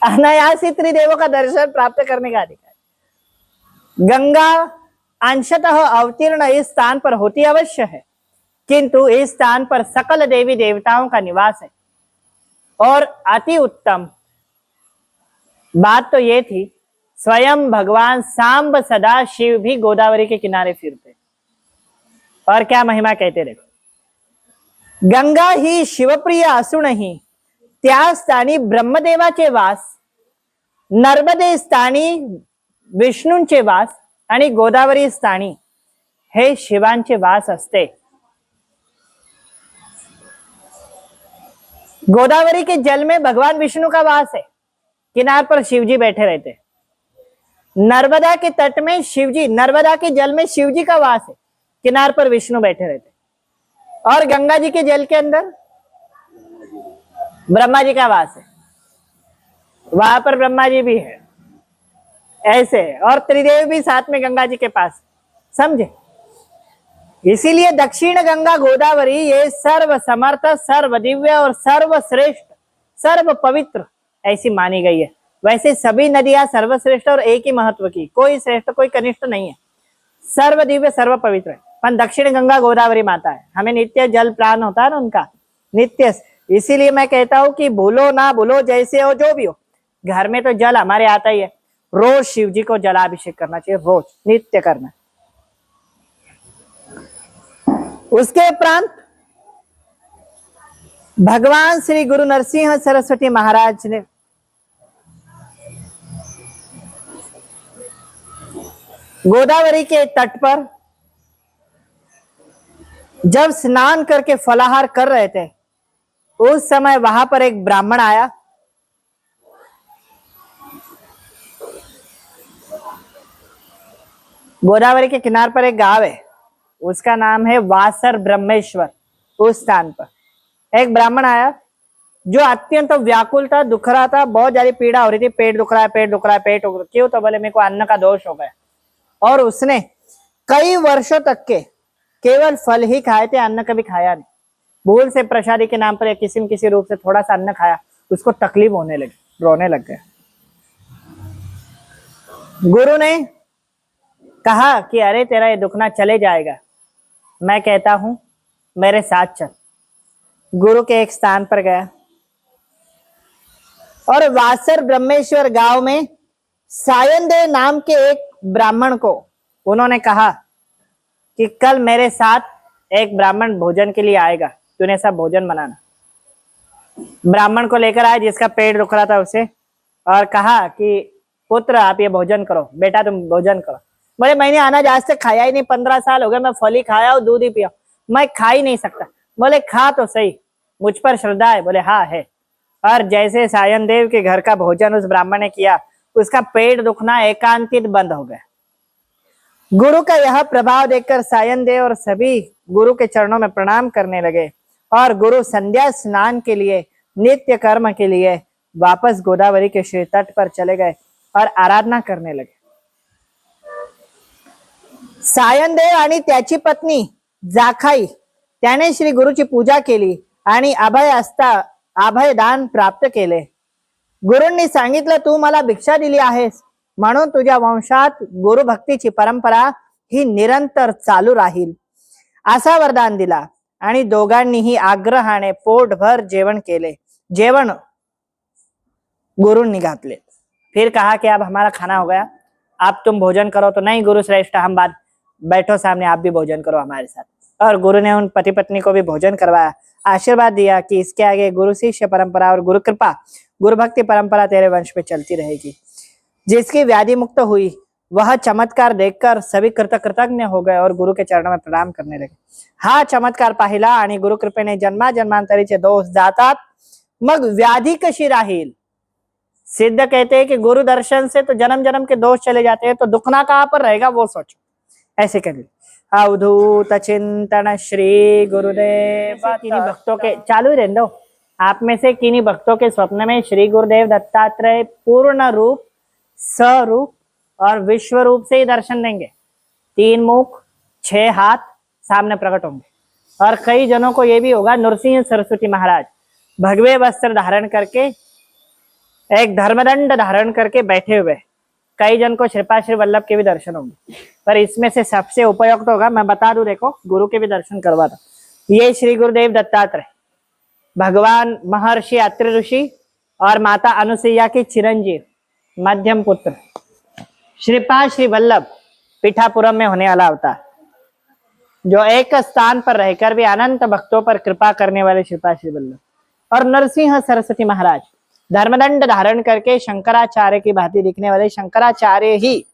अनायास ही त्रिदेवों का दर्शन प्राप्त करने का अधिकारी। गंगा अंशतः अवतीर्ण इस स्थान पर होती अवश्य है, किंतु इस स्थान पर सकल देवी देवताओं का निवास है। और अति उत्तम बात तो ये थी, स्वयं भगवान सांब सदा शिव भी गोदावरी के किनारे फिरते। और क्या महिमा कहते, देखो, गंगा ही शिवप्रिय असूनही त्या स्थानी ब्रह्मदेवाचे वास, नर्मदे स्थानी विष्णूंचे वास आणि गोदावरी स्थानी हे शिवांचे वास असते। गोदावरी के जल में भगवान विष्णु का वास है, किनार पर शिवजी बैठे रहते हैं। नर्मदा के तट में शिवजी, नर्मदा के जल में शिवजी का वास है, किनार पर विष्णु बैठे रहते हैं। और गंगा जी के जल के अंदर ब्रह्मा जी का वास है, वहां पर ब्रह्मा जी भी है, ऐसे है। और त्रिदेव भी साथ में गंगा जी के पास, समझे। इसीलिए दक्षिण गंगा गोदावरी ये सर्व समर्थ, सर्व दिव्य और सर्वश्रेष्ठ, सर्व पवित्र ऐसी मानी गई है। वैसे सभी नदियां सर्वश्रेष्ठ और एक ही महत्व की, कोई श्रेष्ठ कोई कनिष्ठ नहीं है, सर्व दिव्य सर्व पवित्र है। पर दक्षिण गंगा गोदावरी माता है, हमें नित्य जल प्राण होता है ना उनका, नित्य। इसीलिए मैं कहता हूं कि भूलो ना भूलो, जैसे हो जो भी हो, घर में तो जल हमारे आता ही है। रोज शिव जी को जलाभिषेक करना चाहिए, रोज नित्य करना। उसके उपरांत भगवान श्री गुरु नरसिंह सरस्वती महाराज ने गोदावरी के तट पर जब स्नान करके फलाहार कर रहे थे, उस समय वहां पर एक ब्राह्मण आया। गोदावरी के किनार पर एक गांव है, उसका नाम है वासर ब्रह्मेश्वर। उस स्थान पर एक ब्राह्मण आया जो अत्यंत व्याकुल था, दुख रहा था, बहुत ज्यादा पीड़ा हो रही थी, पेट दुख रहा है, पेट दुख रहा है, पेट दुख रहा है। क्यों? तो बोले मेरे को अन्न का दोष हो गया। और उसने कई वर्षों तक के केवल फल ही खाए थे, अन्न कभी खाया नहीं। भूल से प्रसादी के नाम पर या किसी न किसी रूप से थोड़ा सा अन्न खाया, उसको तकलीफ होने लगी, रोने लग गया। गुरु ने कहा कि अरे तेरा ये दुखना चले जाएगा, मैं कहता हूं मेरे साथ चल। गुरु के एक स्थान पर गया और वासर ब्रह्मेश्वर गांव में सायनदेव नाम के एक ब्राह्मण को उन्होंने कहा कि कल मेरे साथ एक ब्राह्मण भोजन के लिए आएगा, तूने सब भोजन बनाना। ब्राह्मण को लेकर आया जिसका पेट दुख रहा था उसे, और कहा कि पुत्र आप ये भोजन करो, बेटा तुम भोजन करो। बोले मैंने अनाज आज तक खाया ही नहीं, 15 साल हो गए, मैं फल ही खाया और दूध ही पिया, मैं खा ही नहीं सकता। बोले खा तो सही, मुझ पर श्रद्धा है? बोले हाँ है। और जैसे सायन देव के घर का भोजन उस ब्राह्मण ने किया, उसका पेट दुखना एकांतित बंद हो गया। गुरु का यह प्रभाव देखकर सायन देव और सभी गुरु के चरणों में प्रणाम करने लगे और गुरु संध्या स्नान के लिए, नित्य कर्म के लिए वापस गोदावरी के श्री तट पर चले गए और आराधना करने लगे। सायनदेव आणि त्याची पत्नी जाखाई त्याने श्री गुरुची पूजा केली आणि अभयदान प्राप्त केले। गुरूंनी सांगितलं तू मला भिक्षा दिली आहेस म्हणून तुझ्या वंशात गुरु भक्तीची परंपरा ही निरंतर चालू राहील, असा वरदान दिला आणि दोघांनीही आग्रहाने पोटभर जेवण केले। जेवण गुरूंनी घातले। फिर कहा कि अब हमारा खाना हो गया, आप तुम भोजन करो। तो नहीं गुरु श्रेष्ठ, हम बात बैठो सामने, आप भी भोजन करो हमारे साथ। और गुरु ने उन पति पत्नी को भी भोजन करवाया, आशीर्वाद दिया कि इसके आगे गुरु शिष्य परंपरा और गुरु कृपा, गुरु भक्ति परंपरा तेरे वंश पे चलती रहेगी। जिसकी व्याधि मुक्त हुई वह चमत्कार देखकर सभी कृतज्ञ हो गए और गुरु के चरणों में प्रणाम करने लगे। हा चमत्कार पाहिला आणि गुरु कृपेने जन्मा जन्मांतरीचे दोष जातात, मग व्याधि कशी राहील। सिद्ध कहते हैं कि गुरु दर्शन से तो जन्म जन्म के दोष चले जाते हैं, तो दुखना कहां पर रहेगा वो सोचो। ऐसे कर ली। अवधूत चिंतन श्री गुरुदेव। किन्हीं भक्तों के चालू ही रहने दो। आप में से किन्हीं भक्तों के स्वप्न में श्री गुरुदेव दत्तात्रेय पूर्ण रूप, स्वरूप और विश्व रूप से ही दर्शन देंगे। 3 मुख 6 हाथ सामने प्रकट होंगे। और कई जनों को यह भी होगा नरसिंह सरस्वती महाराज भगवे वस्त्र धारण करके, एक धर्मदंड धारण करके बैठे हुए। कई जन को श्रीपाद वल्लभ के भी दर्शन होंगे, पर इसमें से सबसे उपयुक्त होगा, मैं बता दूं, देखो गुरु के भी दर्शन करवा दो। ये श्री गुरुदेव दत्तात्रेय भगवान महर्षि अत्रि ऋषि और माता अनुसुईया के चिरंजीव मध्यम पुत्र श्रीपाद श्री वल्लभ पीठापुरम में होने वाला अवतार, जो एक स्थान पर रहकर भी अनंत भक्तों पर कृपा करने वाले श्रीपाद श्री वल्लभ। और नरसिंह सरस्वती महाराज धर्मदंड धारण करके शंकराचार्य की भांति दिखने वाले शंकराचार्य ही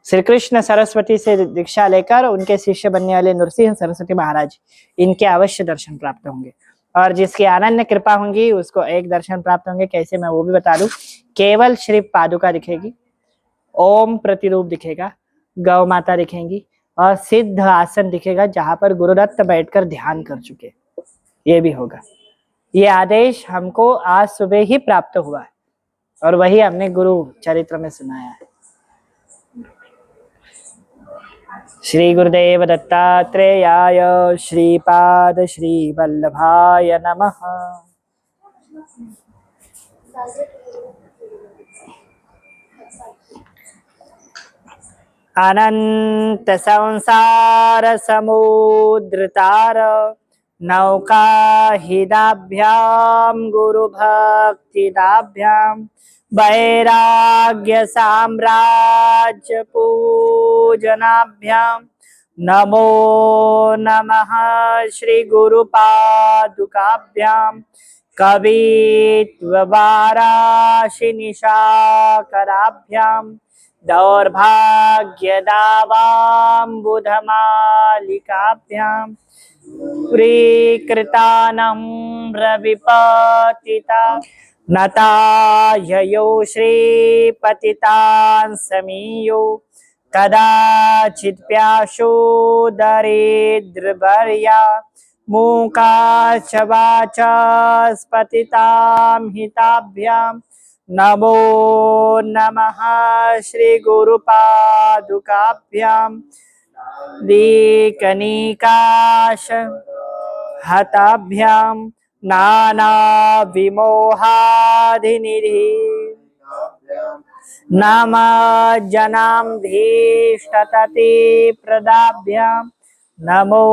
श्री कृष्ण सरस्वती से दीक्षा लेकर उनके शिष्य बनने वाले नरसिंह सरस्वती महाराज, इनके अवश्य दर्शन प्राप्त होंगे। और जिसकी अनन्य कृपा होंगी उसको एक दर्शन प्राप्त होंगे। कैसे, मैं वो भी बता दूं। केवल श्री पादुका दिखेगी, ओम प्रतिरूप दिखेगा, गौ माता दिखेंगी और सिद्ध आसन दिखेगा जहां पर गुरुदत्त बैठकर ध्यान कर चुके। ये भी होगा। ये आदेश हमको आज सुबह ही प्राप्त हुआ है और वही हमने गुरु चरित्र में सुनाया है। श्री गुरुदेव दत्तात्रेयाय श्रीपाद श्री वल्लभाय नमः। अनंत संसार समुद्रतार नौका हिदाभ्याम गुरु भक्तिदाभ्याम वैराग्य साम्राज्य पूजनाभ्याम नमो नमः श्री गुरु पादुकाभ्याम कवित्व वाराशि निशाकराभ्याम दौर्भाग्य दावाम्बुधमालिकाभ्यां प्रीकृतानम्र विपतिता नताययो श्रीपतितान् समीयो कदाचित् प्याशो दरिद्रवर्या मूकाश्च वाचस्पतितां हिताभ्यां नमो नमः श्री गुरु पादुकाभ्यां दीकनिकाश हताभ्यां नाना विमोहाधिनिधि नमः जनां धीष्टतति प्रदाभ्यां नमो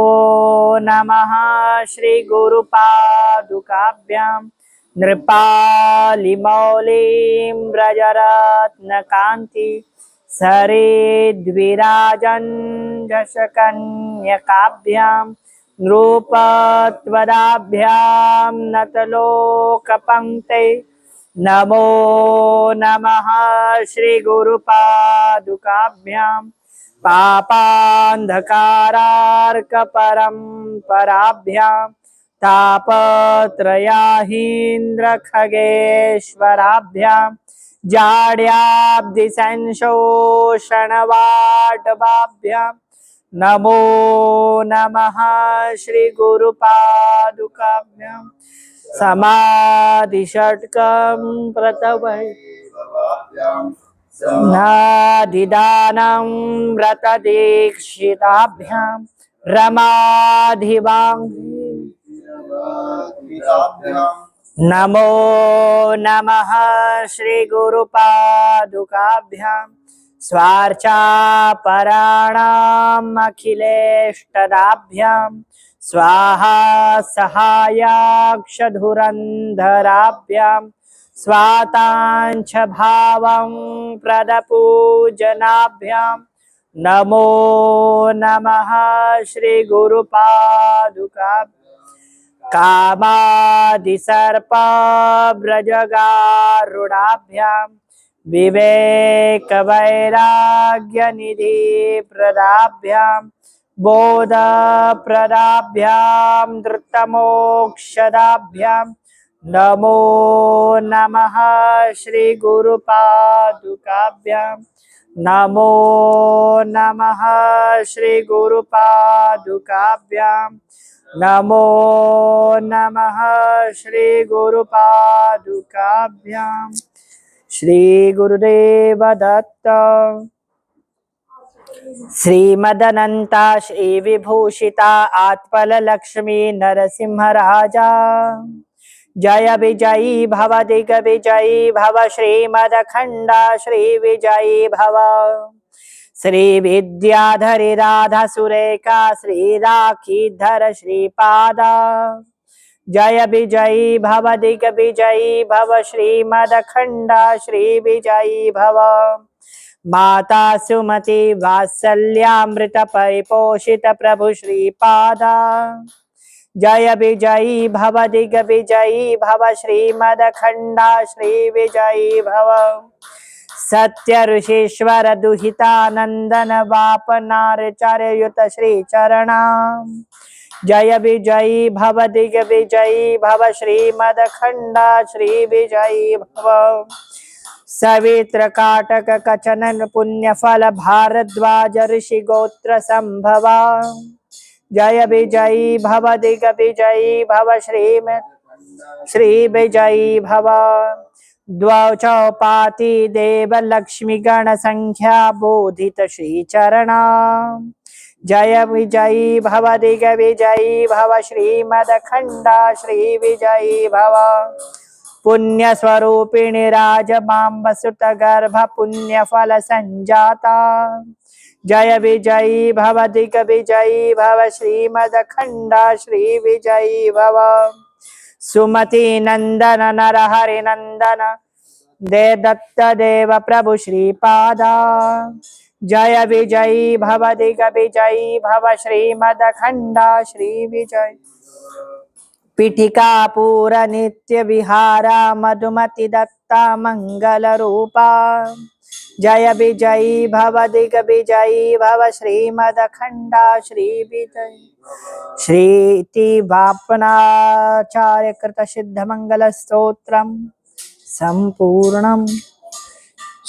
नमः श्री गुरु पादुकाभ्यां नृपालिमौलिं व्रजरत्नकान्ति सरिद्विराजन् दशकन्यकाभ्यां नृपत्वदाभ्यां नतलोकपङ्क्ते नमो नमः श्री गुरु पादुकाभ्यां पापान्धकारार्कपरम्पराभ्यां तापत्रयाहीन्द्र खगेश्वराभ्यां जाड्याब्धि संशोषणवाटवाभ्यां नमो नमः श्री गुरु पादुकाभ्यां समाधिषट्कं प्रतवै नाधिदानं व्रतदीक्षिताभ्यां रमाधिवाङ्गी नमो नमः श्री गुरु पादुकाभ्यां स्वार्चापराणाम् अखिलेष्टदाभ्यां स्वाहा सहायाक्षधुरन्धराभ्यां स्वाताञ्च भावं प्रदपूजनाभ्यां नमो नमः श्री गुरु पादुकाभ्यां कामादिसर्पव्रजगारुडाभ्यां विवेकवैराग्यनिधि प्रदाभ्यां बोधप्रदाभ्यां धृतमोक्षदाभ्यां नमो नमः श्री गुरु पादुकाभ्यां नमो नमः श्री गुरु पादुकाभ्यां नमो नमः श्री गुरु पादुकाभ्यां श्री गुरुदेव दत्त श्रीमदनंता श्री विभूषिता आत्पल लक्ष्मी नरसिंहराजा जय विजयी भव दिग्विजयी भव श्रीमदखंडा श्री विजयी भव श्री विद्याधरी राधा सुरेखा श्री राखीधर श्रीपादा जय विजयी भव दिग्विजयी भव श्रीमदखंडा श्री विजयी भव माता सुमति वात्सल्यामृत परिपोषित प्रभु श्रीपादा जय विजयी भव दिग्विजयी भव श्रीमदखंडा श्री विजयी भव सत्य ऋषीश्वर दुहितानंदन वापनार्चर्युत श्री चरणा जय विजयी भव दिग्विजयी भव श्रीमदखंडा श्री विजयी भव सवित्र काटक कचन पुण्य फल भारद्वाज ऋषि गोत्र संभवा जय विजयी भव दिग्विजयी भव श्री विजयी भव द्वौ चौपाति देव लक्ष्मी गण संख्या बोधित श्री चरणा जय विजयी भव दिग्विजयी भव श्रीमदखंडा श्री विजयी भव पुण्य स्वरूपिणी राजमांब सुत गर्भ पुण्य फल संजाता जय विजयी भव दिग्विजयी भव श्रीमदखंडा श्री विजयी भव सुमति नंदन नर हरि नंदन दे दत्त देव प्रभु श्रीपादा जय विजयी भव दिग्विजयी भव श्रीमदखंडा श्री विजय पीठिका पूर नित्य विहारा मधुमति दत्ता मंगल रूपा जय विजयी भव दिग्विजयी भव श्रीमदखंडा श्री विजय श्रीति वापनाचार्य कृत सिद्ध मंगल स्तोत्रम संपूर्णम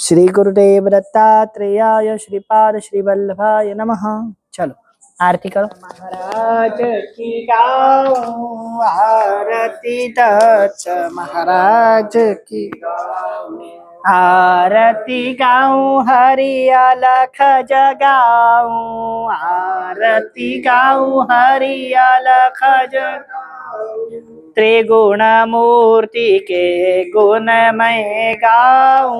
श्री गुरुदेव दत्तात्रेयाय श्रीपाद श्री वल्लभाय नमः। चलो आरती करो। महाराज की गाओ आरती दत्त महाराज की आरती गाऊं हरि अलख जगाऊं आरती गाऊं हरि अलख जगाऊं त्रिगुण मूर्ति के गुण मैं गाऊं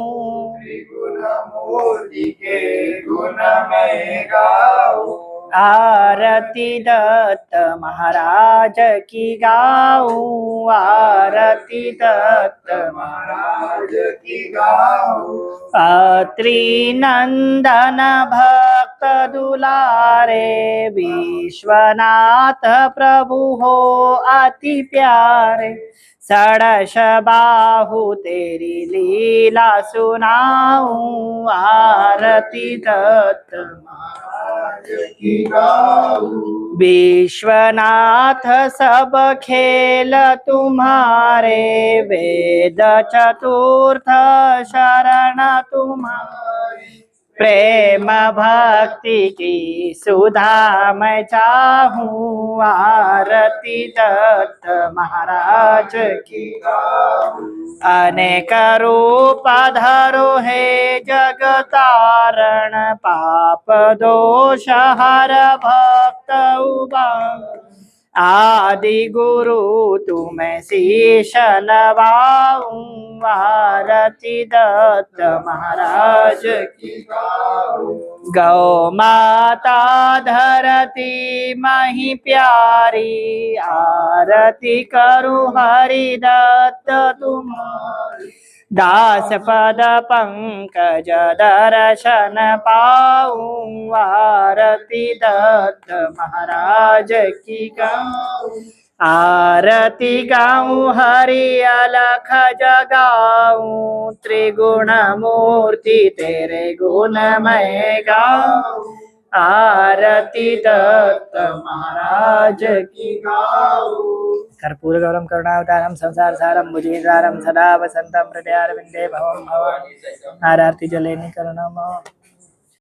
त्रिगुण मूर्ति के गुण मैं गाऊं आरती दत्त महाराज की गाऊं आरती दत्त महाराज की गाऊं अत्रि नंदन भक्त दुलारे विश्वनाथ प्रभु हो अति प्यारे षडश बाहु तेरी लीला सुनाऊं आरती दत्त महाराज की गाऊं विश्वनाथ सब खेल तुम्हारे वेद चतुर्थ शरण तुम्हारे प्रेम भक्ति की सुधा मैं चाहूं आरती दत्त महाराज की गाऊं अनेक रूप धरो है जगतारण पाप दोष हर भक्त उबार आदि गुरु तुम्हें शीश नवाऊं आरती दत्त महाराज की गौ माता धरती मही प्यारी आरती करूं हरि दत्त तुम्हारी दास पद पंकज दर्शन पाऊं आरती दत्त महाराज की गाऊं आरती गाऊं हरि अलख जगाऊं त्रिगुण मूर्ति तेरे गुण मैं गाऊं आरती दत्त महाराज की गाऊं कर्पूर गौरम करुणावतारम संसार सारम भुजगेन्द्रारम सदा वसंतम हृदयारविंदे भवम भवानी आरती जलेनि करुणाम